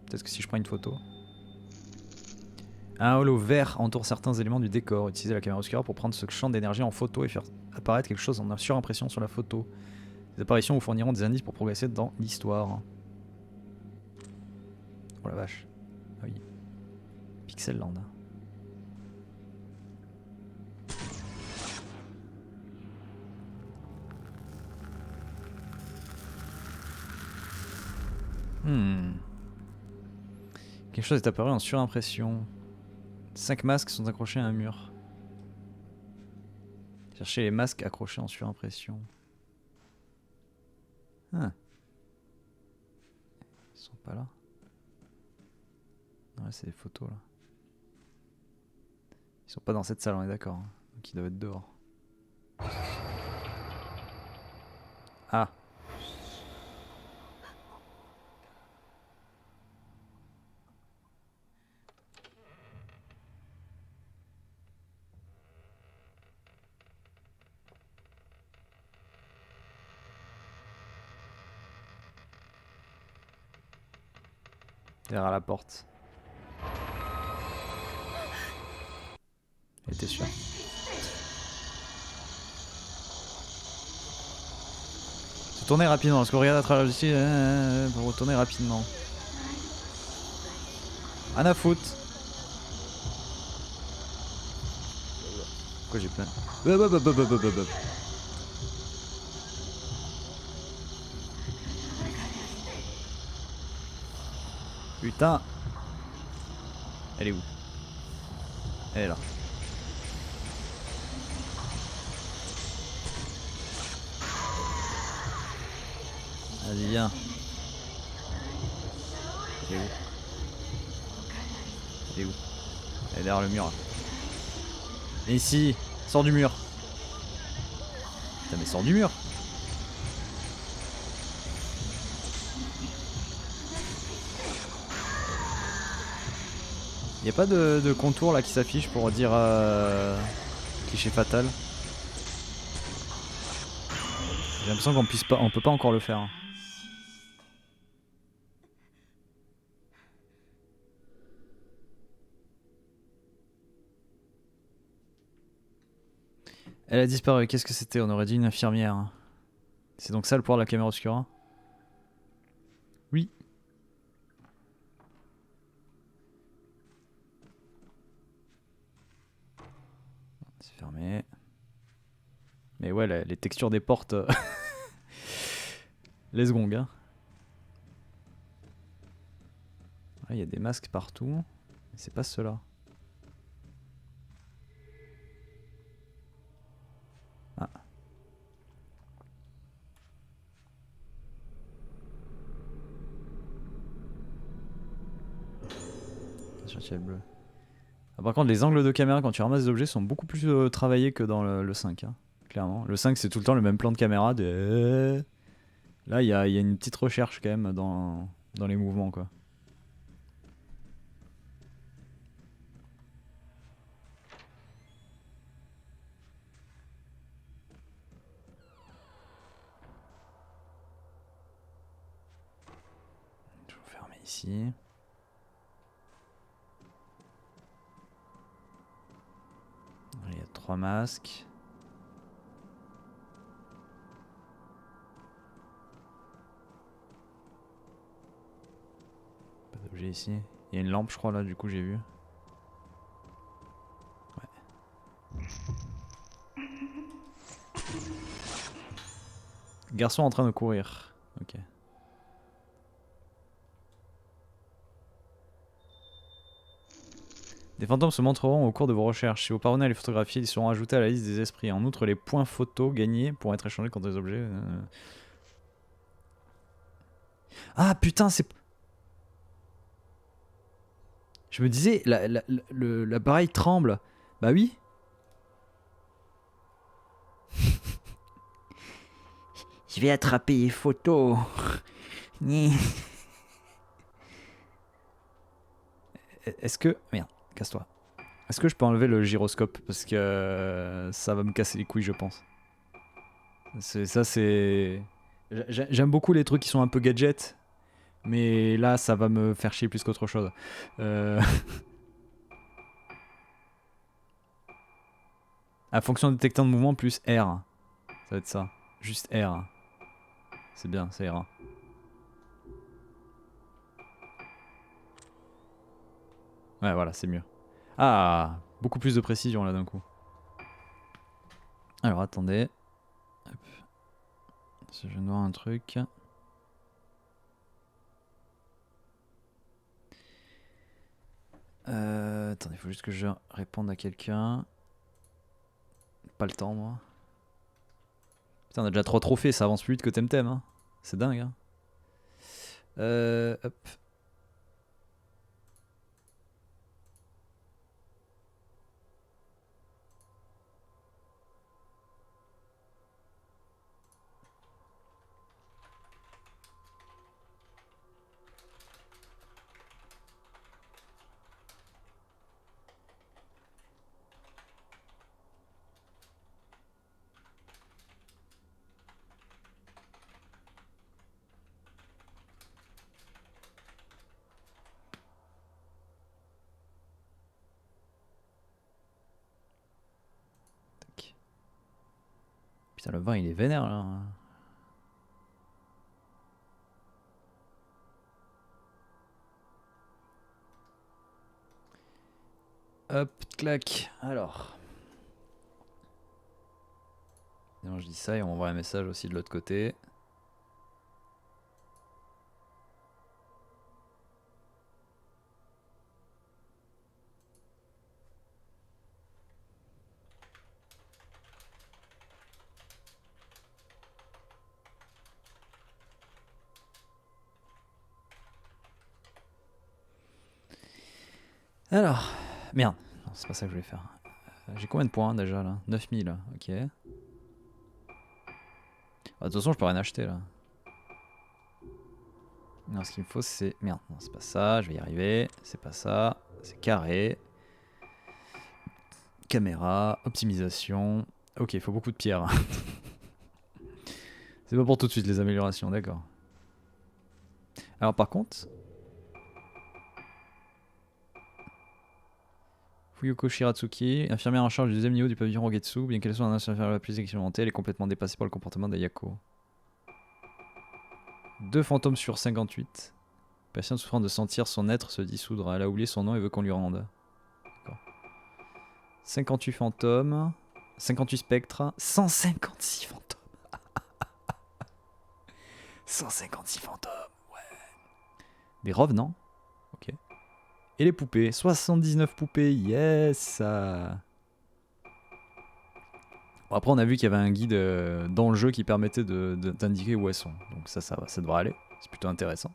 Peut-être que si je prends une photo. Un halo vert entoure certains éléments du décor. Utilisez la caméra Oscar pour prendre ce champ d'énergie en photo et faire apparaître quelque chose en surimpression sur la photo. Les apparitions vous fourniront des indices pour progresser dans l'histoire. Oh la vache. Ah oui. Pixel Land. Quelque chose est apparu en surimpression. 5 masques sont accrochés à un mur. Cherchez les masques accrochés en surimpression. Ah. Ils sont pas là. Ouais, c'est des photos là. Ils sont pas dans cette salle, on est d'accord. Hein. Donc ils doivent être dehors. Ah. Derrière la porte. T'es sûr? Se tourner rapidement, parce qu'on regarde à travers ici pour retourner rapidement. Rien à foutre. Pourquoi j'ai plein? Putain. Elle est où? Elle est là. Vas-y, viens. Elle est où? Elle est où? Elle est derrière le mur là. Et ici, sors du mur. Putain, mais sors du mur. Y a pas de contour là qui s'affiche pour dire cliché fatal. J'ai l'impression qu'on puisse pas, on peut pas encore le faire. Elle a disparu, qu'est-ce que c'était? On aurait dit une infirmière. C'est donc ça le pouvoir de la caméra obscura? Oui. C'est fermé. Mais ouais, les textures des portes... les secondes, hein. Il y a des masques partout. Mais c'est pas ceux-là. Ah. Attention, bleu. Ah, par contre, les angles de caméra quand tu ramasses des objets sont beaucoup plus travaillés que dans le 5. Hein, clairement. Le 5, c'est tout le temps le même plan de caméra. Là, il y a une petite recherche quand même dans les mouvements, quoi. Je vais fermer ici. Il y a 3 masques. Pas d'objet ici. Il y a une lampe, je crois, là, du coup, j'ai vu. Ouais. Garçon en train de courir. Ok. Des fantômes se montreront au cours de vos recherches. Si vous parvenez à les photographier, ils seront ajoutés à la liste des esprits. En outre, les points photos gagnés pourront être échangés contre des objets. Ah putain, c'est... Je me disais, l'appareil tremble. Bah oui. Je vais attraper les photos. Est-ce que... Merde, casse-toi. Est-ce que je peux enlever le gyroscope? Parce que ça va me casser les couilles, je pense. Ça, c'est... J'aime beaucoup les trucs qui sont un peu gadgets. Mais là, ça va me faire chier plus qu'autre chose. À fonction détectant de mouvement plus R. Ça va être ça. Juste R. C'est bien, ça ira. Ouais, voilà, c'est mieux. Ah, beaucoup plus de précision là d'un coup. Alors attendez. Hop. Je viens de voir un truc. Attendez, il faut juste que je réponde à quelqu'un. Pas le temps, moi. Putain, on a déjà 3 trophées, ça avance plus vite que Temtem. Hein. C'est dingue. Hein. Hop. Tac. Putain, le vin il est vénère là. Hop, clac. Alors. Non, je dis ça et on envoie un message aussi de l'autre côté. Alors, merde, non, c'est pas ça que je voulais faire. J'ai combien de points déjà là? 9000, ok. De toute façon, je peux rien acheter là. Non, ce qu'il me faut c'est... Merde, non, c'est pas ça, je vais y arriver. C'est pas ça, c'est carré. Caméra, optimisation. Ok, il faut beaucoup de pierres. C'est pas pour tout de suite les améliorations, d'accord. Alors par contre... Fuyoko Shiratsuki, infirmière en charge du deuxième niveau du pavillon Rogetsu, bien qu'elle soit un infirmière la plus expérimentée, elle est complètement dépassée par le comportement d'Ayako. 2 fantômes sur 58. Patient souffrant de sentir son être se dissoudre. Elle a oublié son nom et veut qu'on lui rende. 58 fantômes. 58 spectres. 156 fantômes. 156 fantômes, ouais. Des revenants. Ok. Et les poupées. 79 poupées, yes. Bon, après, on a vu qu'il y avait un guide dans le jeu qui permettait d'indiquer où elles sont. Donc ça va, ça devrait aller. C'est plutôt intéressant.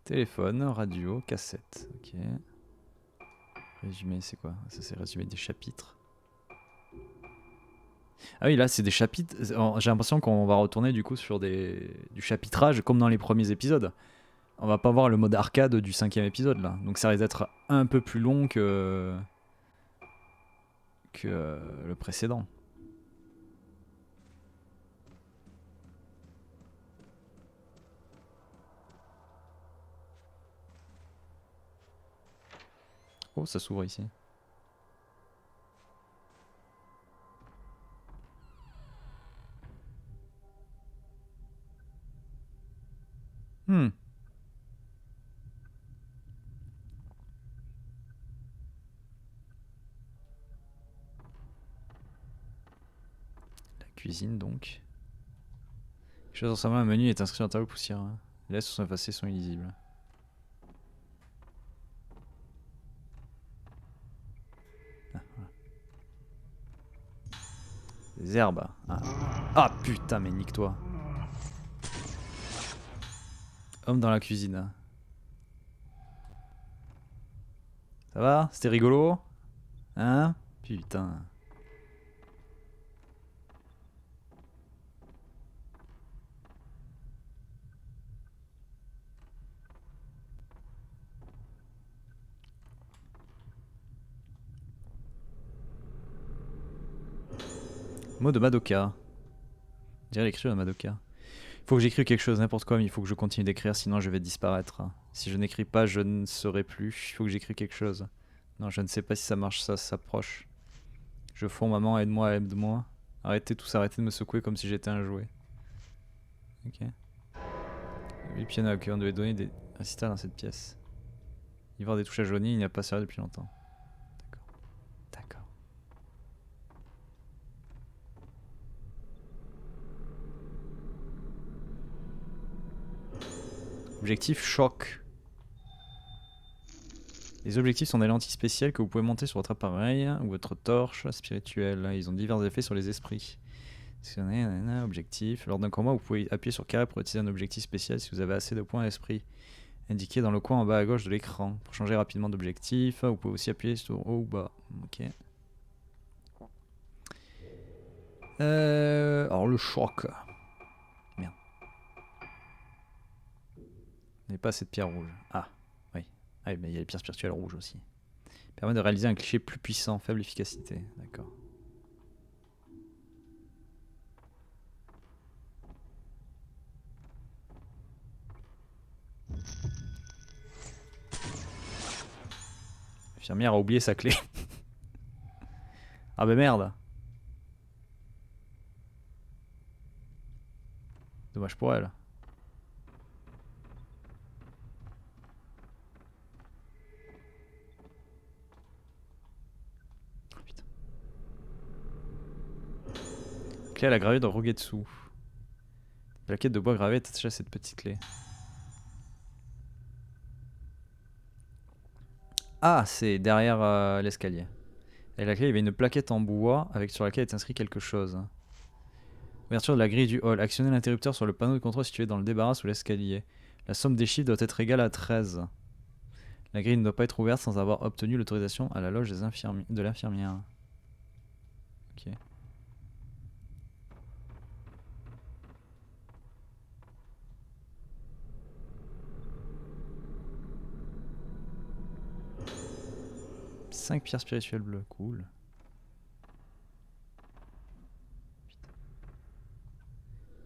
Téléphone, radio, cassette. Ok. Résumé, c'est quoi? Ça, c'est résumé des chapitres. Ah oui, là, c'est des chapitres. J'ai l'impression qu'on va retourner du coup sur du chapitrage comme dans les premiers épisodes. On va pas voir le mode arcade du 5e épisode là. Donc ça risque d'être un peu plus long que le précédent. Oh, ça s'ouvre ici. Hmm. La cuisine donc. Quelque chose ressemblant à un menu est inscrit sur un tableau poussiéreux. Les lettres sont effacées, sont illisibles. Ah, voilà. Des herbes. Ah putain, mais nique-toi. Homme dans la cuisine. Ça va? C'était rigolo? Hein? Putain. Mot de Madoka. On dirait l'écriture de Madoka. Il faut que j'écrive quelque chose, n'importe quoi, mais il faut que je continue d'écrire, sinon je vais disparaître. Si je n'écris pas, je ne serai plus. Il faut que j'écrive quelque chose. Non, je ne sais pas si ça marche, ça s'approche. Je fonds, maman, aide-moi, aide-moi. Arrêtez tous, arrêtez de me secouer comme si j'étais un jouet. Ok. Le piano à qui on devait donner des récitals dans cette pièce. Y voir des touches à jaunies, il n'y a pas servi depuis longtemps. D'accord. D'accord. Objectif choc. Les objectifs sont des lentilles spéciales que vous pouvez monter sur votre appareil ou votre torche spirituelle. Ils ont divers effets sur les esprits. Objectif. Lors d'un combat, vous pouvez appuyer sur carré pour utiliser un objectif spécial si vous avez assez de points d'esprit. Indiqué dans le coin en bas à gauche de l'écran. Pour changer rapidement d'objectif, vous pouvez aussi appuyer sur haut ou bas. Ok. Alors le choc. Merde. Il n'y a pas assez de pierre rouge. Ah, oui. Ah oui, mais il y a les pierres spirituelles rouges aussi. Permet de réaliser un cliché plus puissant, faible efficacité. D'accord. L'infirmière a oublié sa clé. Ah bah merde. Dommage pour elle. Oh, putain. Clé à la gravure de Rogetsu. Plaquette de bois gravée est attachée à cette petite clé. Ah, c'est derrière l'escalier. Et la clé, il y avait une plaquette en bois avec sur laquelle est inscrit quelque chose. Ouverture de la grille du hall. Actionnez l'interrupteur sur le panneau de contrôle situé dans le débarras sous l'escalier. La somme des chiffres doit être égale à 13. La grille ne doit pas être ouverte sans avoir obtenu l'autorisation à la loge de l'infirmière. Ok. Cinq pierres spirituelles bleues, cool. Putain.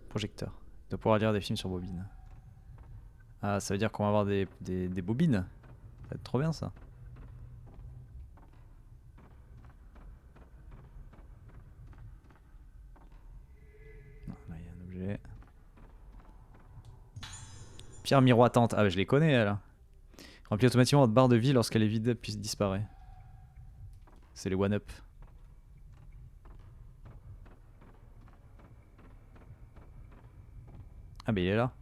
Projecteur. Il doit pouvoir lire des films sur bobine. Ah, ça veut dire qu'on va avoir des bobines. Ça va être trop bien ça. Non, là il y a un objet. Pierre miroitante. Ah bah je les connais elle. Remplit automatiquement votre barre de vie lorsqu'elle est vide puis disparaît. C'est les one-up. Ah bah il est là.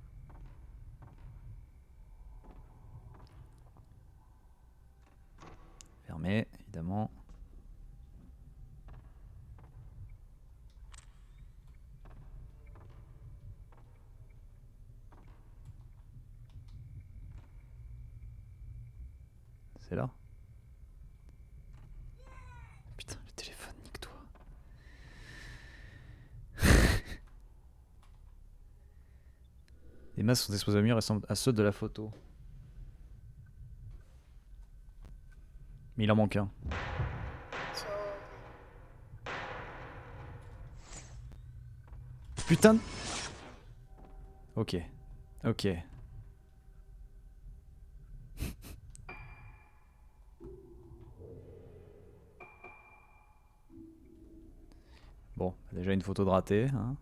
Fermé, évidemment. C'est là. Putain, le téléphone, nique-toi. Les masques sont exposés au mur et ressemblent à ceux de la photo. Mais il en manque un. Putain. Ok. Ok. Bon, déjà une photo de raté. Hein.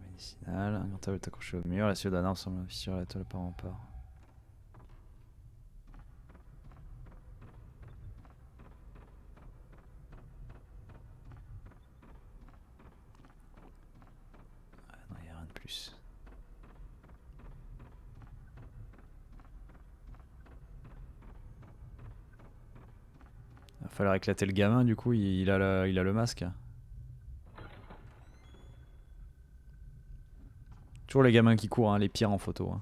Médicinal, un cartable est accroché au mur, la cible d'un arbre semble fissurer la toile par rempart. Ah non, il n'y a rien de plus. Il va falloir éclater le gamin, du coup, il a le masque. Toujours les gamins qui courent, hein, les pires en photo. Hein.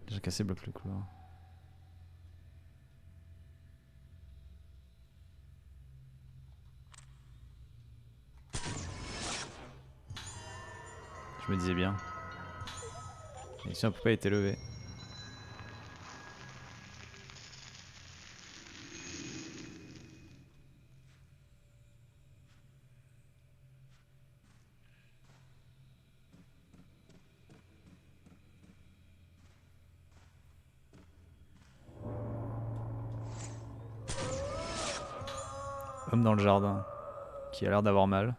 J'ai cassé bloc le couloir. Je me disais bien. Et si un poupée a été levé. Homme dans le jardin, qui a l'air d'avoir mal.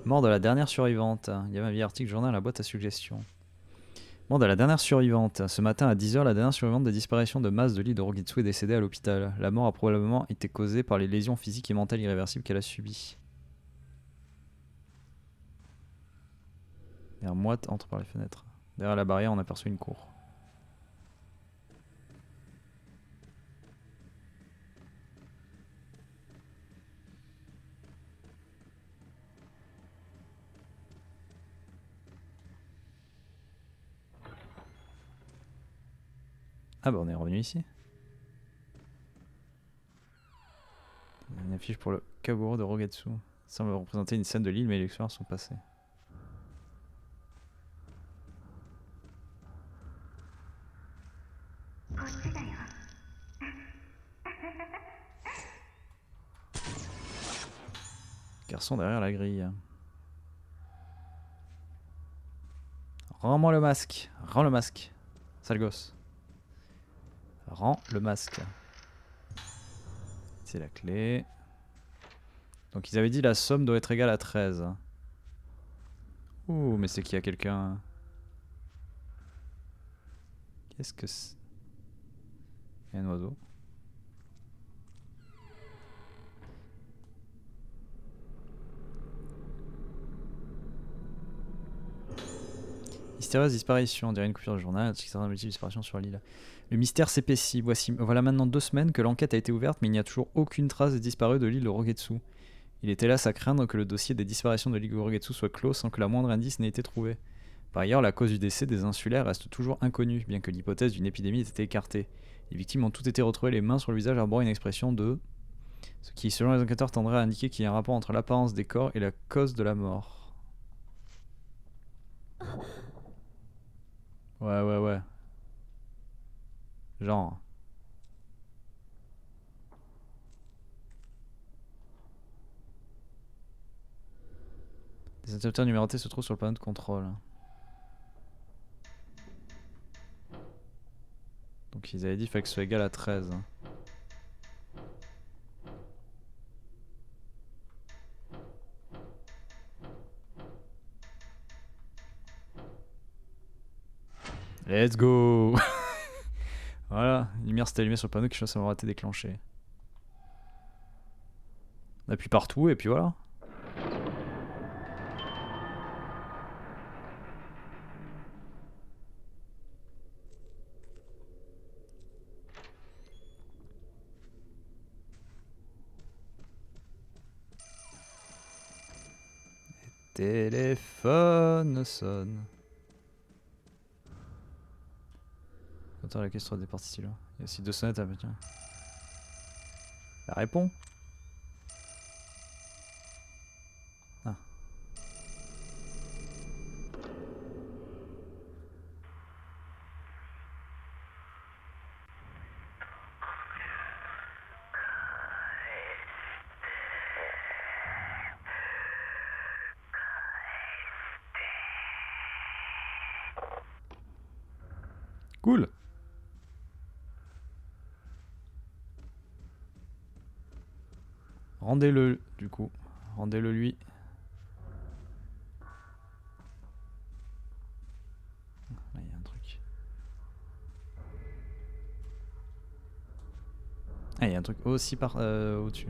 Mort de la dernière survivante. Il y avait un vieil article journal à la boîte à suggestions. Mort de la dernière survivante. Ce matin à 10 h, la dernière survivante des disparitions de masse de l'île de Rogetsu est décédée à l'hôpital. La mort a probablement été causée par les lésions physiques et mentales irréversibles qu'elle a subies. L'air moite entre par les fenêtres. Derrière la barrière, on aperçoit une cour. Ah bah on est revenu ici. Une affiche pour le Kaguro de Rogetsu. Ça semble représenter une scène de l'île, mais les expériences sont passées. Garçon derrière la grille. Rends-moi le masque. Rends le masque. Sale gosse. Rends le masque. C'est la clé. Donc ils avaient dit la somme doit être égale à 13. Ouh, mais c'est qu'il y a quelqu'un. Qu'est-ce que c'est? Il y a un oiseau. Mystérieuse disparition, on dirait une coupure de journal, certaines multiples disparitions sur l'île. Le mystère s'épaissit. Voilà maintenant 2 semaines que l'enquête a été ouverte, mais il n'y a toujours aucune trace des disparus de l'île de Rogetsu. Il est hélas à craindre que le dossier des disparitions de l'île de Rogetsu soit clos sans que la moindre indice n'ait été trouvé. Par ailleurs, la cause du décès des insulaires reste toujours inconnue, bien que l'hypothèse d'une épidémie ait été écartée. Les victimes ont toutes été retrouvées les mains sur le visage arborant une expression de... Ce qui, selon les enquêteurs, tendrait à indiquer qu'il y a un rapport entre l'apparence des corps et la cause de la mort. Ouais. Genre... Les interrupteurs numérotés se trouvent sur le panneau de contrôle. Donc ils avaient dit qu'il fallait que ce soit égal à 13. Let's go. Voilà, une lumière s'est allumée sur le panneau, quelque chose ça m'aura été déclenché. On appuie partout et puis voilà. Téléphone sonne. Attends, la question des parties là. Il y a aussi 2 sonnettes à tiens. La répond. Ah. Cool. Rendez-le du coup. Rendez-le lui. Là il y a un truc. Ah il y a un truc aussi par au-dessus.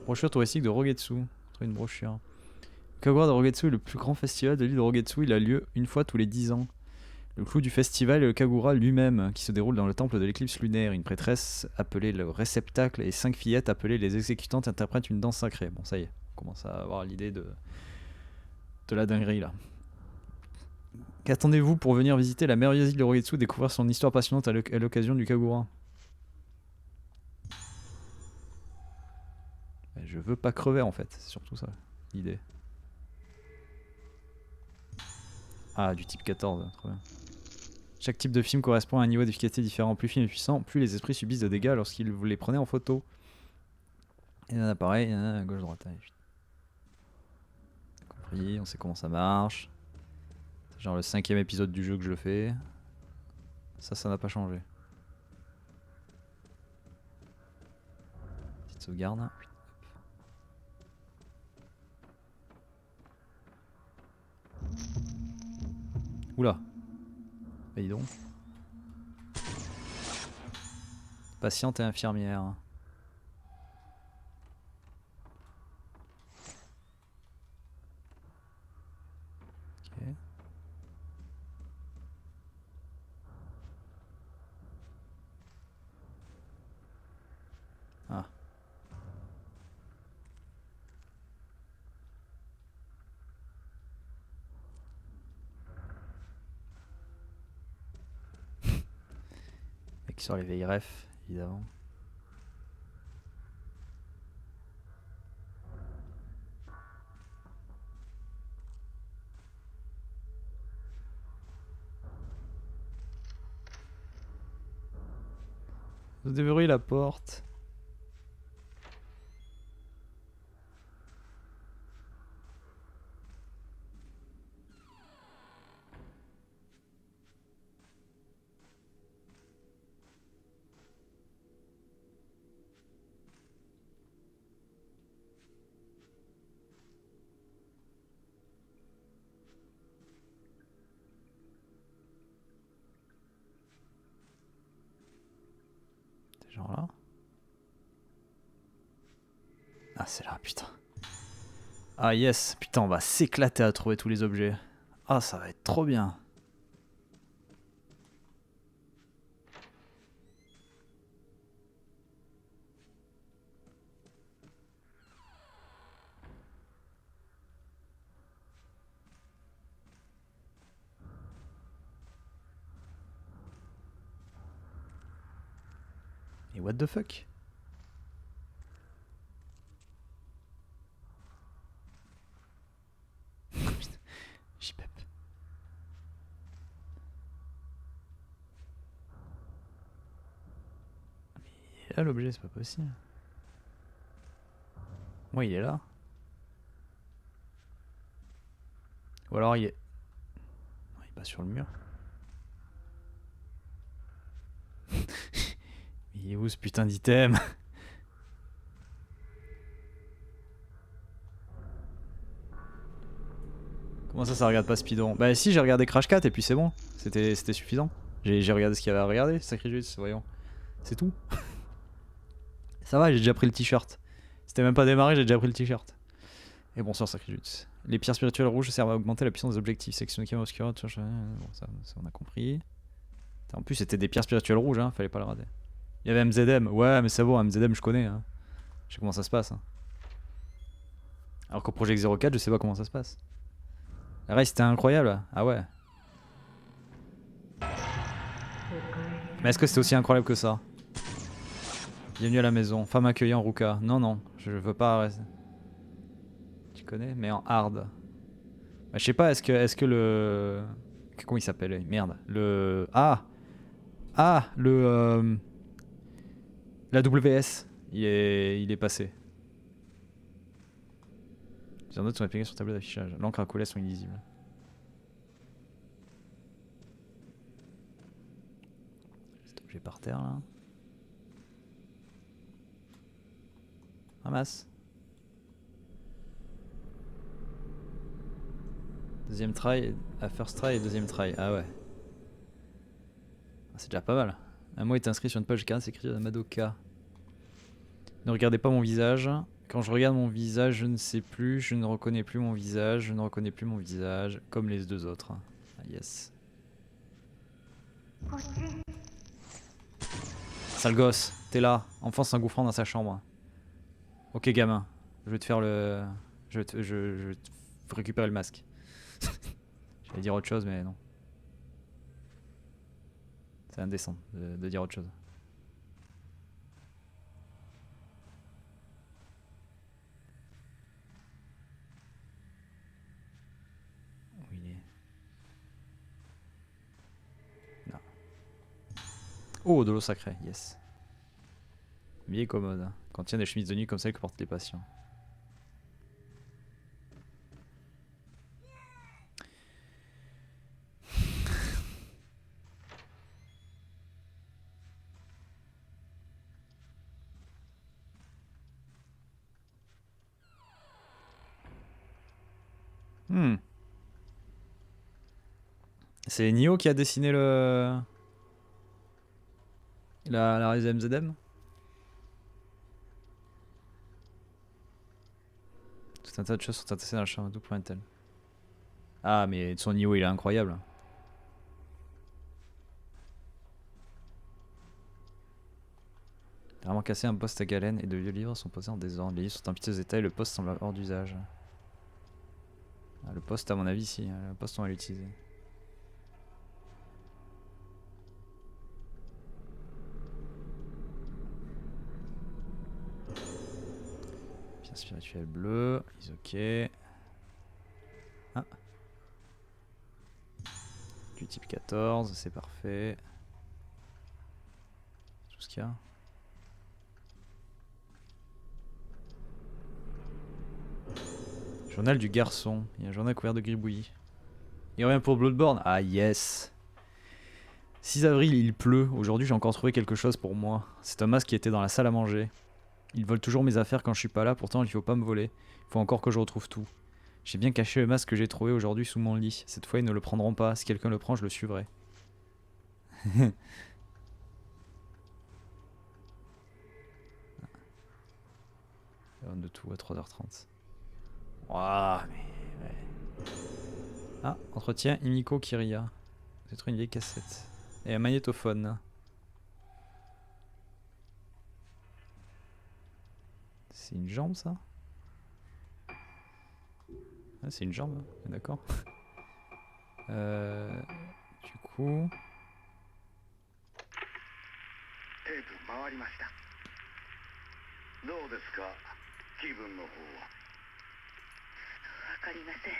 Brochure touristique de Rogetsu. Trouver une brochure. Le Kagura de Rogetsu est le plus grand festival de l'île de Rogetsu. Il a lieu une fois tous les 10 ans. Le clou du festival est le Kagura lui-même, qui se déroule dans le temple de l'éclipse lunaire. Une prêtresse appelée le réceptacle et 5 fillettes appelées les exécutantes interprètent une danse sacrée. Bon, ça y est, on commence à avoir l'idée de la dinguerie là. Qu'attendez-vous pour venir visiter la merveilleuse île de Rogetsu, découvrir son histoire passionnante à l'occasion du Kagura? Je veux pas crever en fait, c'est surtout ça l'idée. Ah, du type 14, trop bien. Chaque type de film correspond à un niveau d'efficacité différent. Plus film est puissant, plus les esprits subissent de dégâts lorsqu'ils vous les prenaient en photo. Il y en a pareil, il y en a à gauche, droite. Compris, on sait comment ça marche. C'est genre le 5e épisode du jeu que je fais. Ça n'a pas changé. Petite sauvegarde. Oula. Bah dis donc. Patiente et infirmière. Ok. Ah. Mec sur les vieilles refs, évidemment. Vous déverrouillez la porte. Genre là. Ah c'est là, putain. Ah yes, putain on va s'éclater à trouver tous les objets. Ah ça va être trop bien. Et what the fuck? JPEP. Il est là l'objet, c'est pas possible. Moi il est là. Ou alors il est... Non, il est pas sur le mur. Il est où ce putain d'item? Comment ça regarde pas Speedon? Bah si, j'ai regardé Crash 4 et puis c'est bon. C'était suffisant. J'ai regardé ce qu'il y avait à regarder, sacré juste, voyons. C'est tout. Ça va, j'ai déjà pris le t-shirt. C'était même pas démarré, j'ai déjà pris le t-shirt. Et bonsoir, sacré Jutsu. Les pierres spirituelles rouges servent à augmenter la puissance des objectifs. Section de obscura, bon, ça on a compris. En plus, c'était des pierres spirituelles rouges, hein, fallait pas le rater. Il y avait MZM, ouais, mais c'est bon, MZM, je connais. Hein. Je sais comment ça se passe. Hein. Alors qu'au Project 04, je sais pas comment ça se passe. La race, c'était incroyable. Ah ouais. Mais est-ce que c'était aussi incroyable que ça? Bienvenue à la maison. Femme accueillant Ruka. Non, non, je veux pas rester. Tu connais? Mais en hard. Bah, je sais pas, est-ce que le... Comment il s'appelle? Merde. Le... Ah, le... La WS. Il est passé. Les notes sont appliquées sur le tableau d'affichage. L'encre à coller sont illisibles. Cet objet par terre là. Ramasse. Deuxième try, first try et deuxième try. Ah ouais. C'est déjà pas mal. Un mot est inscrit sur une page 15, c'est écrit Madoka. Ne regardez pas mon visage. Quand je regarde mon visage, je ne sais plus, je ne reconnais plus mon visage, je ne reconnais plus mon visage, comme les deux autres. Ah yes. Sale gosse, t'es là, enfant s'engouffrant dans sa chambre. Ok gamin, je vais te faire le... Je vais te récupérer le masque. J'allais dire autre chose mais non. C'est indécent de dire autre chose. Où il est? Non. Oh, de l'eau sacrée, yes. Bien commode. Contient des chemises de nuit comme celles que portent les patients. C'est Nioh qui a dessiné le... La Rise of MZM. Tout un tas de choses sont entassées dans la chambre, d'où provient-elle? Ah, mais son Nioh il est incroyable. T'as vraiment cassé un poste à galène et de vieux livres sont posés en désordre. Les livres sont en piteux état et le poste semble hors d'usage. Ah, le poste, à mon avis, si. Le poste, on va l'utiliser. Pierre spirituelle bleue. Ils ok. Ah. Du type 14, c'est parfait. Tout ce qu'il y a. Journal du garçon. Il y a un journal couvert de gribouillis. Il revient pour Bloodborne. Ah yes. 6 avril, il pleut. Aujourd'hui, j'ai encore trouvé quelque chose pour moi. C'est un masque qui était dans la salle à manger. Il vole toujours mes affaires quand je suis pas là. Pourtant, il faut pas me voler. Il faut encore que je retrouve tout. J'ai bien caché le masque que j'ai trouvé aujourd'hui sous mon lit. Cette fois, ils ne le prendront pas. Si quelqu'un le prend, je le suivrai. On de tout à 3h30. Waouh, mais ouais. Ah, entretien Himiko Kiriya. J'ai trouvé une vieille cassette. Et un magnétophone. C'est une jambe ça? Ah, c'est une jambe, d'accord. Du coup... わかりません。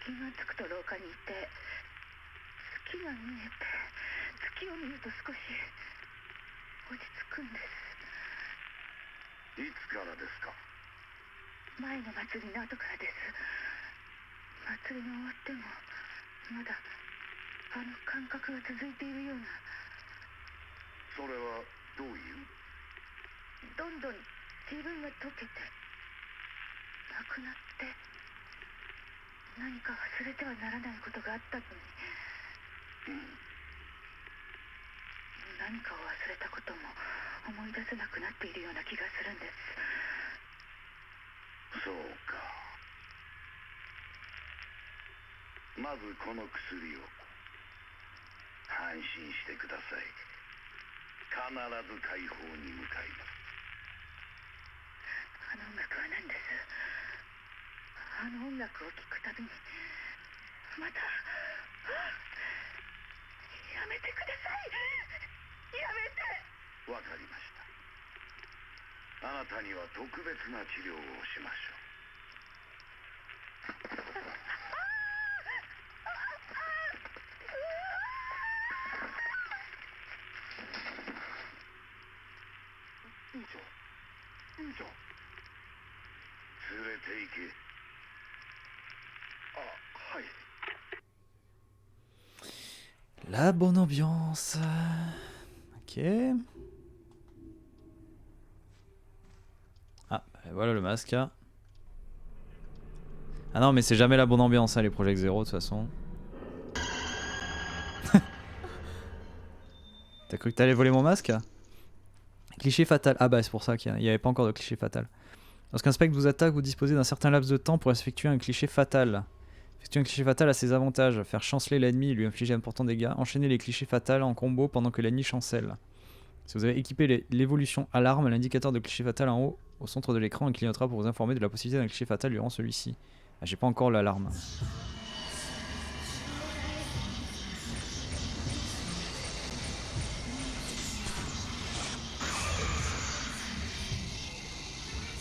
気がつくと廊下にいて月が見えて月を見ると少し落ち着くんです。いつからですか？前の祭りの後からです。祭りが終わってもまだあの感覚が続いているような。それはどういう？どんどん自分が溶けてなくなって何か忘れてはならないことがあったのに、何かを忘れたことも思い出せなくなっているような気がするんです。そうか。まずこの薬を。安心してください。必ず解放に向かいます。あの音楽は何です？あの音楽を聴くたびにまたやめてください。やめて。わかりました。あなたには特別な治療をしましょう。院長、院長、連れて行け。あ、はい。La bonne ambiance. Ok. Ah, voilà le masque. Ah non, mais c'est jamais la bonne ambiance, hein, les Project Zero de toute façon. T'as cru que t'allais voler mon masque? Cliché fatal. Ah bah c'est pour ça qu'il n'y avait pas encore de cliché fatal. Lorsqu'un spectre vous attaque, vous disposez d'un certain laps de temps pour effectuer un cliché fatal. Effectuer un cliché fatal a ses avantages. Faire chanceler l'ennemi et lui infliger d'importants dégâts. Enchaîner les clichés fatals en combo pendant que l'ennemi chancelle. Si vous avez équipé l'évolution alarme, l'indicateur de cliché fatal en haut au centre de l'écran clignotera pour vous informer de la possibilité d'un cliché fatal durant celui-ci. Ah, j'ai pas encore l'alarme.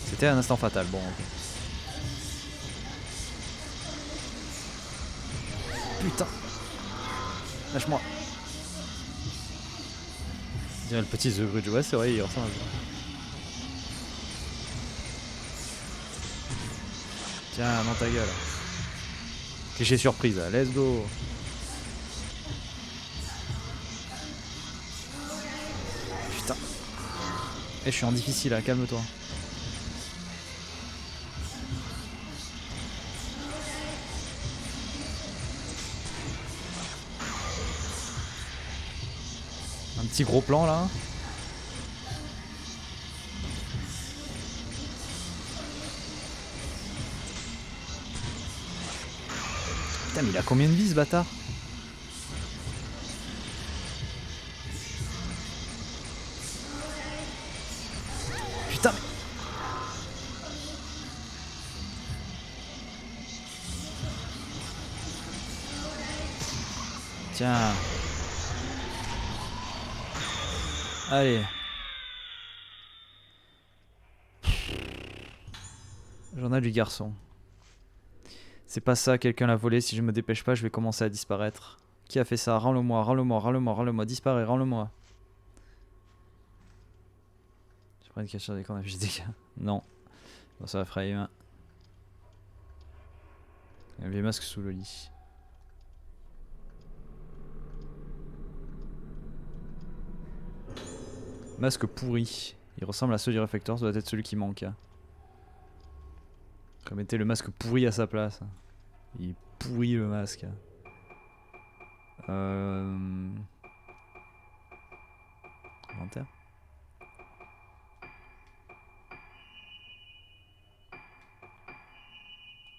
C'était un instant fatal, bon. Okay. Putain. Lâche-moi. On dirait le petit The Bridge, ouais c'est vrai, il ressemble à ça. Tiens, dans ta gueule. Cliché surprise, let's go. Putain. Eh, je suis en difficile là, calme-toi. petit gros plan là. Putain mais il a combien de vie ce bâtard? Putain mais... Tiens. Allez. Journal du garçon. C'est pas ça, quelqu'un l'a volé. Si je me dépêche pas, je vais commencer à disparaître. Qui a fait ça? Rends-le-moi, rends-le-moi, rends-le-moi, rends-le-moi. Disparais, rends-le-moi. Je prends une cachette dès qu'on a fait des gars. Non. Bon, ça va frayer. Un vieux masque sous le lit. Masque pourri. Il ressemble à ceux du réfectoire, ça doit être celui qui manque. Remettez le masque pourri à sa place. Il est pourri le masque. Inventaire.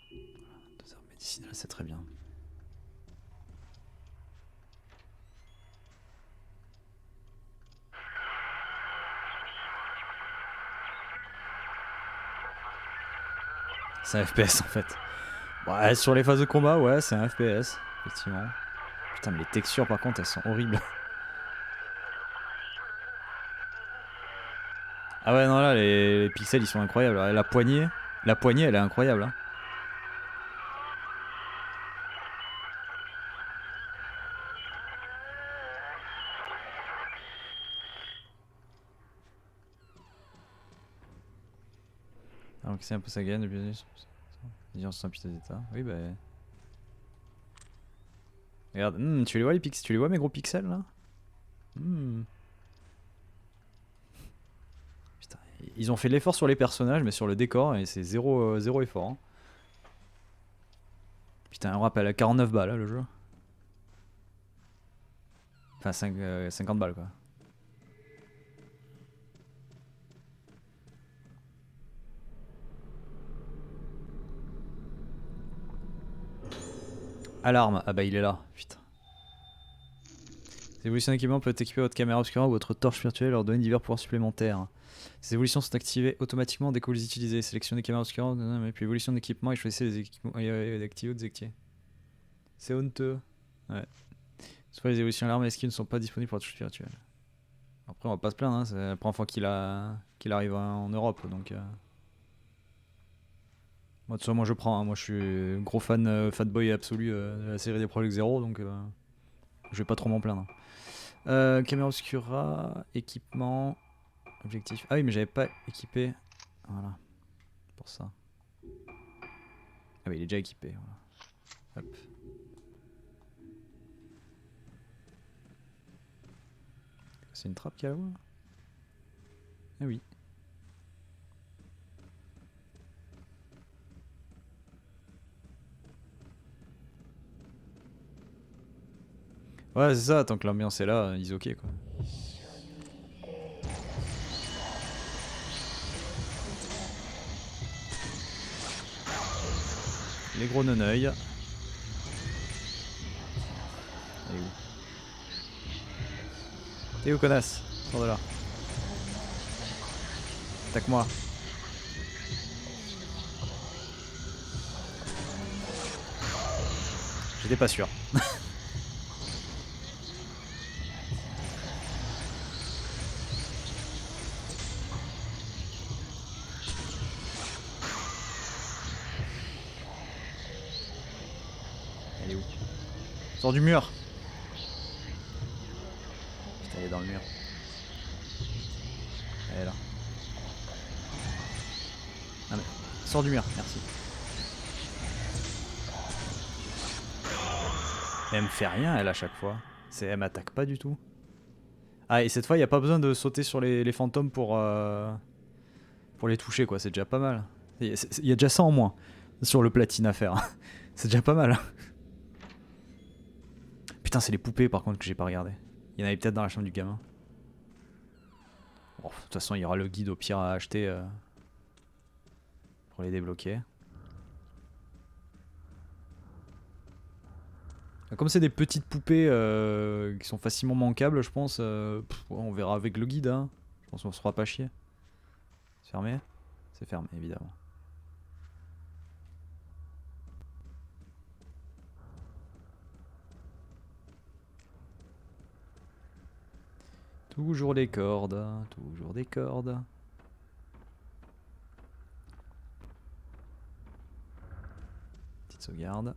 Deux heures médicinales, c'est très bien. C'est un FPS en fait. Ouais, sur les phases de combat, ouais, c'est un FPS, effectivement. Putain, mais les textures par contre, elles sont horribles. Ah ouais, non, là, les pixels ils sont incroyables. La poignée, elle est incroyable. Hein. Alors que c'est un peu sa gaine, disons c'est un putain d'état. Oui, bah. Regarde, tu les vois les pixels, tu les vois mes gros pixels là? Putain, ils ont fait de l'effort sur les personnages, mais sur le décor, et c'est zéro effort. Hein. Putain, on rappelle, 49 balles là, le jeu. Enfin, 50 balles quoi. Alarme, ah bah il est là, putain. Ces évolutions d'équipement peuvent équiper votre caméra obscura ou votre torche virtuelle et leur donner divers pouvoirs supplémentaires. Ces évolutions sont activées automatiquement dès que vous les utilisez. Sélectionnez caméra obscura, puis évolution d'équipement et choisissez les équipements d'activer ou désactiver. C'est honteux. Ouais. Soit les évolutions alarmes et skins ne sont pas disponibles pour la touche virtuelle. Après on va pas se plaindre, hein, c'est la première fois qu'il arrive en Europe donc... Moi, de toute façon, moi je prends, hein. Moi je suis gros fan, fanboy absolu de la série des Project Zero, donc je vais pas trop m'en plaindre. Caméra obscura, équipement, objectif. Ah oui, mais j'avais pas équipé. Voilà, pour ça. Ah oui, il est déjà équipé. Voilà. Hop. C'est une trappe qu'il y a là-haut? Ah oui. Ouais, c'est ça, tant que l'ambiance est là, ils ok quoi. Les gros neneuils. Elle est où? T'es où, connasse? Sors de là. Attaque-moi. J'étais pas sûr. Elle est où? Sors du mur. Putain, elle est dans le mur. Elle est là. Ah mais, sors du mur, merci. Elle me fait rien, elle, à chaque fois. Elle m'attaque pas du tout. Ah, et cette fois, il n'y a pas besoin de sauter sur les fantômes pour les toucher, quoi. C'est déjà pas mal. Il y a déjà ça en moins sur le platine à faire. C'est déjà pas mal. Putain, c'est les poupées, par contre, que j'ai pas regardé. Il y en avait peut-être dans la chambre du gamin. Bon, de toute façon, il y aura le guide au pire à acheter pour les débloquer. Comme c'est des petites poupées qui sont facilement manquables, je pense, on verra avec le guide. Hein. Je pense qu'on se fera pas chier. C'est fermé? C'est fermé, évidemment. Toujours des cordes, toujours des cordes. Petite sauvegarde.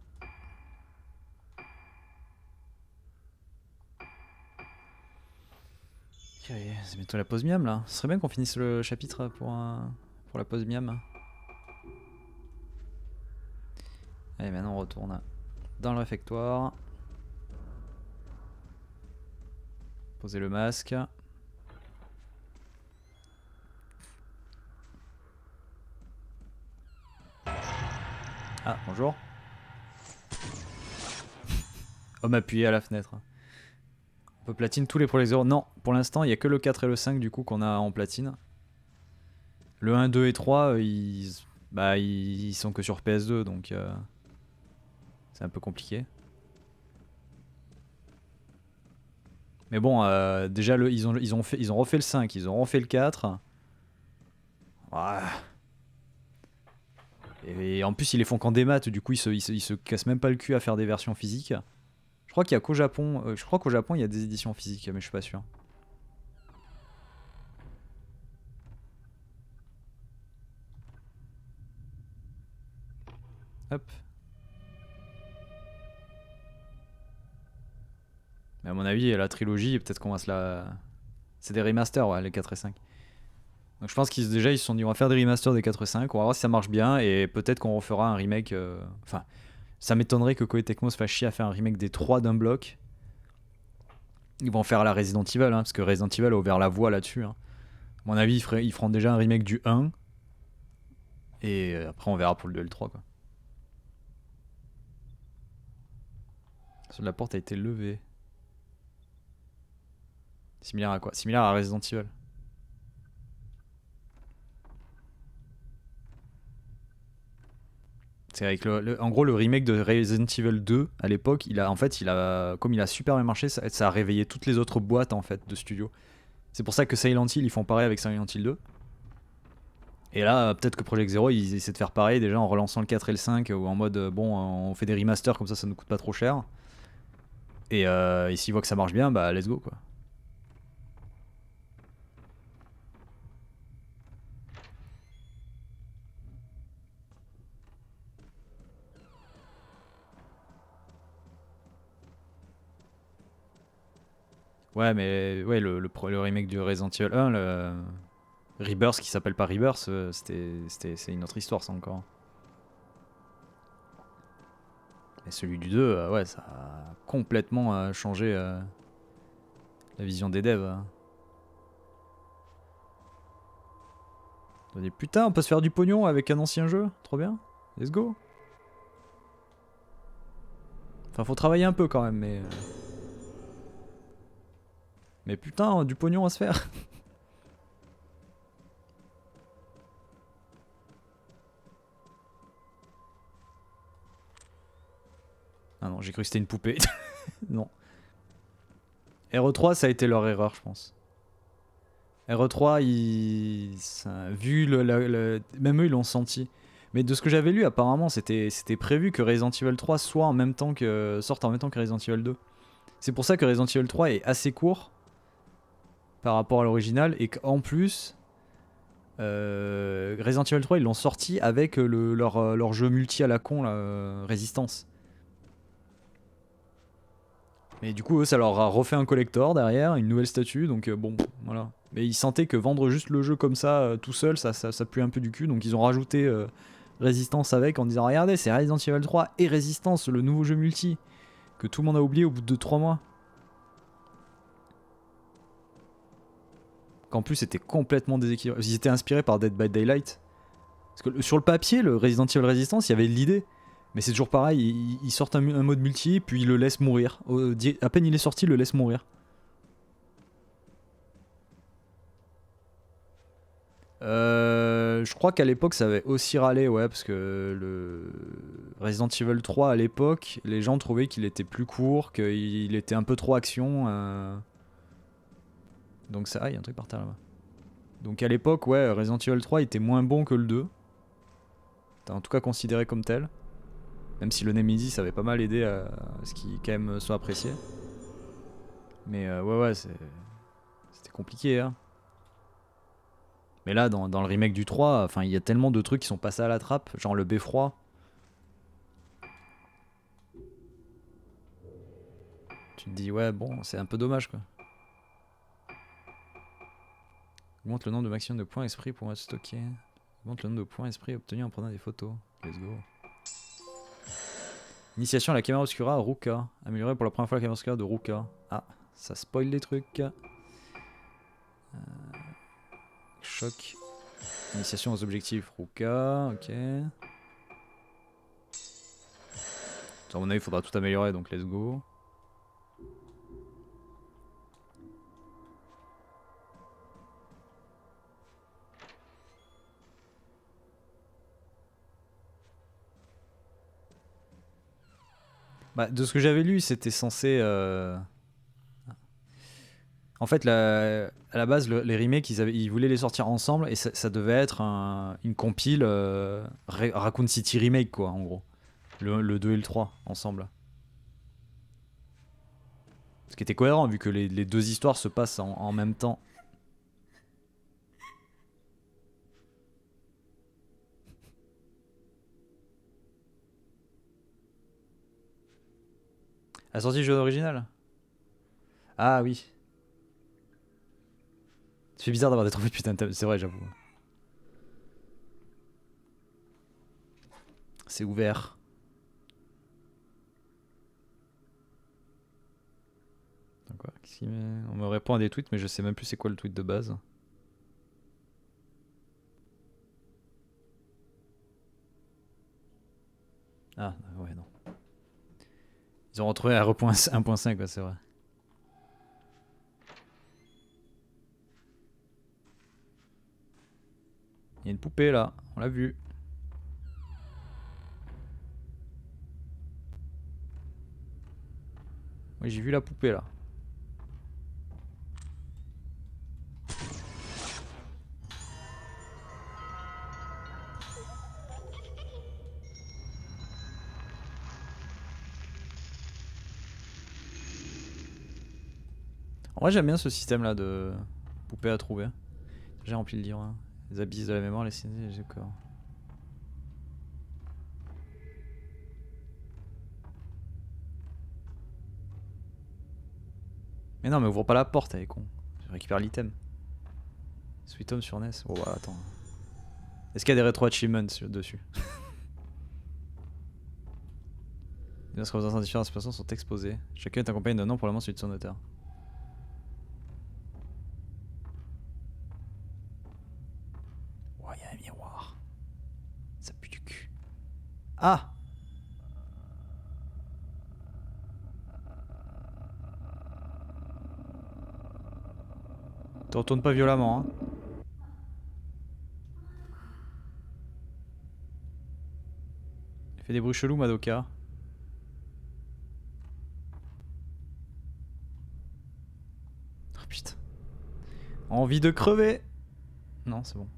Ok, c'est bientôt la pause miam là. Ce serait bien qu'on finisse le chapitre pour la pause miam. Allez, maintenant on retourne dans le réfectoire. Poser le masque. Ah, bonjour. Homme appuyé à la fenêtre. On peut platine tous les projets 0. Non, pour l'instant, il n'y a que le 4 et le 5 du coup qu'on a en platine. Le 1, 2 et 3, ils sont que sur PS2, donc c'est un peu compliqué. Mais bon, déjà, ils ont refait le 5, ils ont refait le 4. Ouais. Et en plus, ils les font qu'en démat, du coup, ils se cassent même pas le cul à faire des versions physiques. Je crois qu'il y a qu'au Japon, je crois qu'au Japon, il y a des éditions physiques, mais je suis pas sûr. Hop. Mais à mon avis, la trilogie, peut-être qu'on va se la... C'est des remasters, ouais, les 4 et 5. Donc je pense qu'ils se sont dit on va faire des remasters des 4 et 5, on va voir si ça marche bien, et peut-être qu'on refera un remake... Enfin, ça m'étonnerait que Koei Tecmo se fasse chier à faire un remake des 3 d'un bloc. Ils vont faire la Resident Evil, hein, parce que Resident Evil a ouvert la voie là-dessus. Hein. À mon avis, ils feront déjà un remake du 1, et après on verra pour le 2 et le 3, quoi. La porte a été levée. Similaire à quoi? Similaire à Resident Evil. C'est avec en gros le remake de Resident Evil 2 à l'époque, comme il a super bien marché, ça a réveillé toutes les autres boîtes en fait de studio. C'est pour ça que Silent Hill ils font pareil avec Silent Hill 2. Et là peut-être que Project Zero ils essaient de faire pareil déjà en relançant le 4 et le 5 ou en mode bon on fait des remasters comme ça nous coûte pas trop cher. Et s'ils voient que ça marche bien, bah let's go quoi. Ouais, mais ouais, le remake du Resident Evil 1, le Rebirth qui s'appelle pas Rebirth, c'est une autre histoire, ça encore. Et celui du 2, ouais, ça a complètement changé la vision des devs. Hein. On dit putain, on peut se faire du pognon avec un ancien jeu, trop bien, let's go. Enfin, faut travailler un peu quand même, mais. Mais putain, du pognon à se faire. Ah non, j'ai cru que c'était une poupée. Non. RE3, ça a été leur erreur, je pense. RE3, vu même eux, ils l'ont senti. Mais de ce que j'avais lu, apparemment, c'était prévu que Resident Evil 3 sorte en même temps que Resident Evil 2. C'est pour ça que Resident Evil 3 est assez court par rapport à l'original et qu'en plus, Resident Evil 3, ils l'ont sorti avec leur jeu multi à la con, là, Résistance. Mais du coup, eux, ça leur a refait un collector derrière, une nouvelle statue, donc bon, voilà. Mais ils sentaient que vendre juste le jeu comme ça, tout seul, ça pue un peu du cul, donc ils ont rajouté Résistance avec en disant regardez, c'est Resident Evil 3 et Résistance, le nouveau jeu multi, que tout le monde a oublié au bout de 3 mois. Qu'en plus, c'était complètement déséquilibré. Ils étaient inspirés par Dead by Daylight. Parce que sur le papier, le Resident Evil Resistance, il y avait l'idée. Mais c'est toujours pareil, ils sortent un mode multi, puis ils le laissent mourir. À peine il est sorti, ils le laissent mourir. Je crois qu'à l'époque ça avait aussi râlé, ouais, parce que le Resident Evil 3 à l'époque, les gens trouvaient qu'il était plus court, qu'il était un peu trop action. Donc ça, ah, il y a un truc par terre là-bas. Donc à l'époque, ouais, Resident Evil 3 était moins bon que le 2. T'as en tout cas considéré comme tel. Même si le Nemesis avait pas mal aidé à ce qu'il quand même soit apprécié. Mais ouais, c'était compliqué, hein. Mais là, dans le remake du 3, enfin, il y a tellement de trucs qui sont passés à la trappe, genre le beffroi. Tu te dis, ouais, bon, c'est un peu dommage, quoi. Augmente le nombre de maximum de points esprit pour être stocké. Augmente le nombre de points esprit obtenus en prenant des photos. Let's go. Initiation à la caméra obscura à Ruka. Améliorée pour la première fois la caméra obscura de Ruka. Ah, ça spoil des trucs. Choc. Initiation aux objectifs Ruka, ok. À mon avis, il faudra tout améliorer, donc let's go. Bah, de ce que j'avais lu, c'était censé... En fait, à la base, les remakes, ils voulaient les sortir ensemble et ça devait être une compile Raccoon City Remake, quoi, en gros. Le 2 et le 3, ensemble. Ce qui était cohérent, vu que les deux histoires se passent en même temps. La sortie du jeu original? Ah oui. Ça fait bizarre d'avoir des trophées de putain de table, c'est vrai, j'avoue. C'est ouvert. Quoi, on me répond à des tweets, mais je sais même plus c'est quoi le tweet de base. Ah, ouais, non. Ils ont retrouvé un 1.5, ouais, c'est vrai. Il y a une poupée là, on l'a vu. Oui, j'ai vu la poupée là. En vrai, j'aime bien ce système là de poupée à trouver. J'ai rempli le livre. Hein. Les abysses de la mémoire, les signes, les corps. Mais non, mais ouvre pas la porte, elle est con. Je récupère l'item. Sweet Home sur NES. Oh, bah, attends. Est-ce qu'il y a des rétro achievements dessus? Les représentants de différentes personnes sont exposés. Chacun est accompagné d'un nom pour le moment celui de son auteur. Oh, il y a un miroir. Ça pue du cul. Ah! Te retourne pas violemment, hein. Il fait des bruits chelous, Madoka. Oh putain. Envie de crever. Non, c'est bon.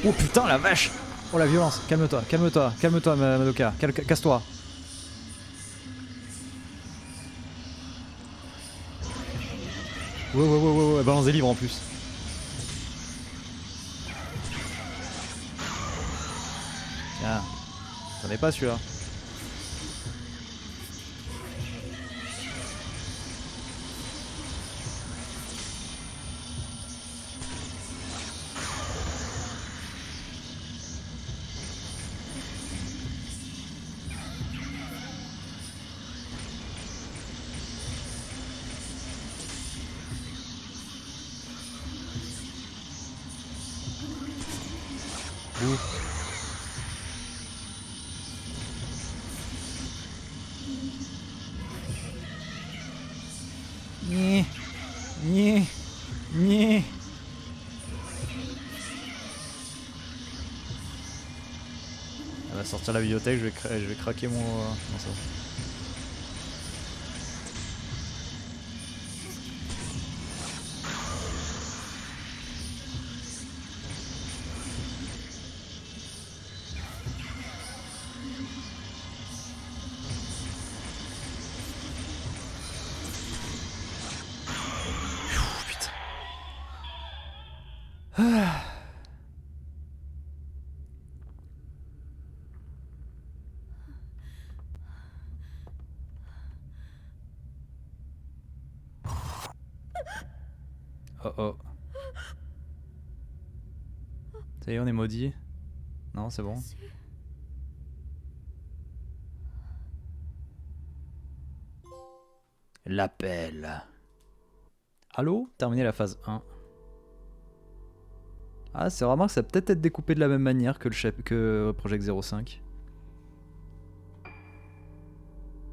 Oh putain la vache! Oh la violence, calme-toi, calme-toi, calme-toi Madoka, casse-toi. Ouais, balance des livres en plus. Tiens, j'en ai pas celui-là. Nyeh. Nyeh. Nyeh. Elle va sortir la bibliothèque, je vais craquer mon... non, ça va. Putain. Ah. Oh oh. Ça y est, on est maudit. Non, c'est bon. L'appel. Allô? Terminé la phase 1. Ah, c'est vraiment que ça peut peut-être être découpé de la même manière que que Project 05.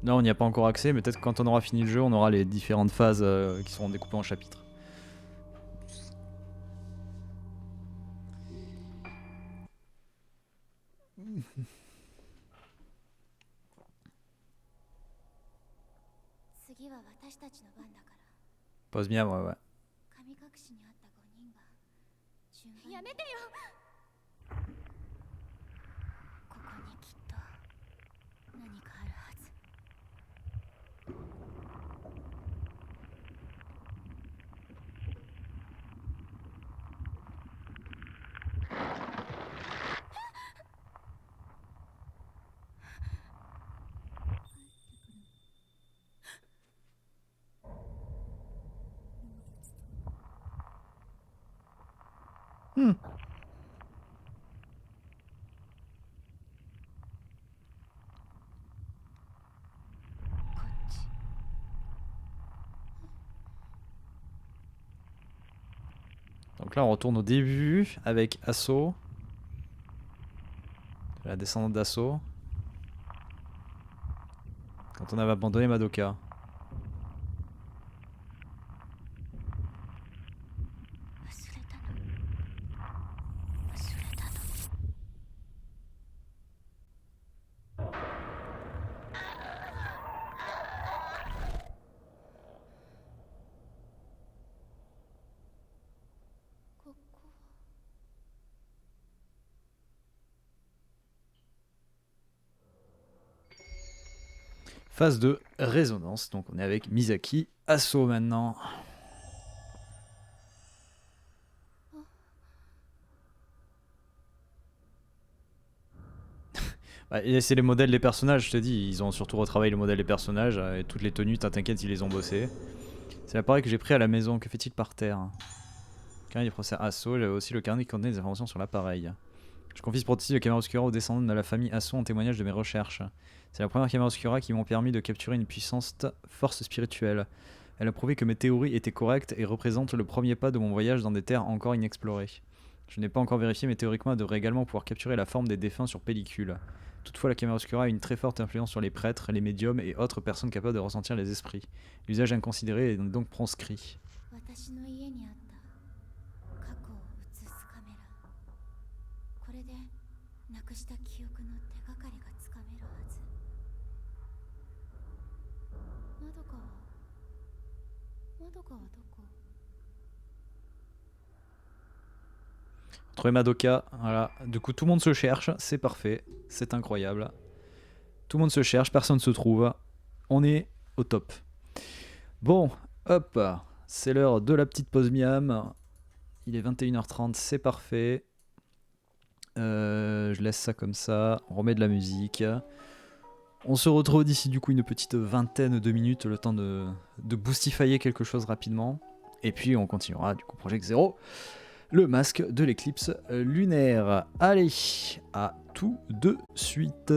Non, on n'y a pas encore accès, mais peut-être que quand on aura fini le jeu, on aura les différentes phases qui seront découpées en chapitres. Pause bien, ouais, ouais. やめてよ。ここにきっと何かあるはず。Hmm. Donc là on retourne au début avec Assaut. La descendante d'Assaut. Quand on avait abandonné Madoka. Phase de résonance, donc on est avec Misaki Assaut maintenant. Bah, c'est les modèles des personnages, je te dis, ils ont surtout retravaillé le modèle des personnages et toutes les tenues, t'inquiète, ils les ont bossées. C'est l'appareil que j'ai pris à la maison, que fait-il par terre? Carnet du professeur Assaut, j'avais aussi le carnet qui contenait des informations sur l'appareil. Je confie ce prototype de caméra obscura aux descendants de la famille Assaut en témoignage de mes recherches. C'est la première caméra obscura qui m'ont permis de capturer une puissante force spirituelle. Elle a prouvé que mes théories étaient correctes et représente le premier pas de mon voyage dans des terres encore inexplorées. Je n'ai pas encore vérifié, mais théoriquement elle devrait également pouvoir capturer la forme des défunts sur pellicule. Toutefois, la caméra obscura a une très forte influence sur les prêtres, les médiums et autres personnes capables de ressentir les esprits. L'usage inconsidéré est donc proscrit. Trouver Madoka, voilà. Du coup, tout le monde se cherche, c'est parfait, c'est incroyable. Tout le monde se cherche, personne ne se trouve. On est au top. Bon, hop, c'est l'heure de la petite pause miam. Il est 21h30, c'est parfait. Je laisse ça comme ça, on remet de la musique. On se retrouve d'ici du coup une petite vingtaine de minutes, le temps de boostifier quelque chose rapidement. Et puis on continuera du coup Project Zero. Le masque de l'éclipse lunaire. Allez, à tout de suite.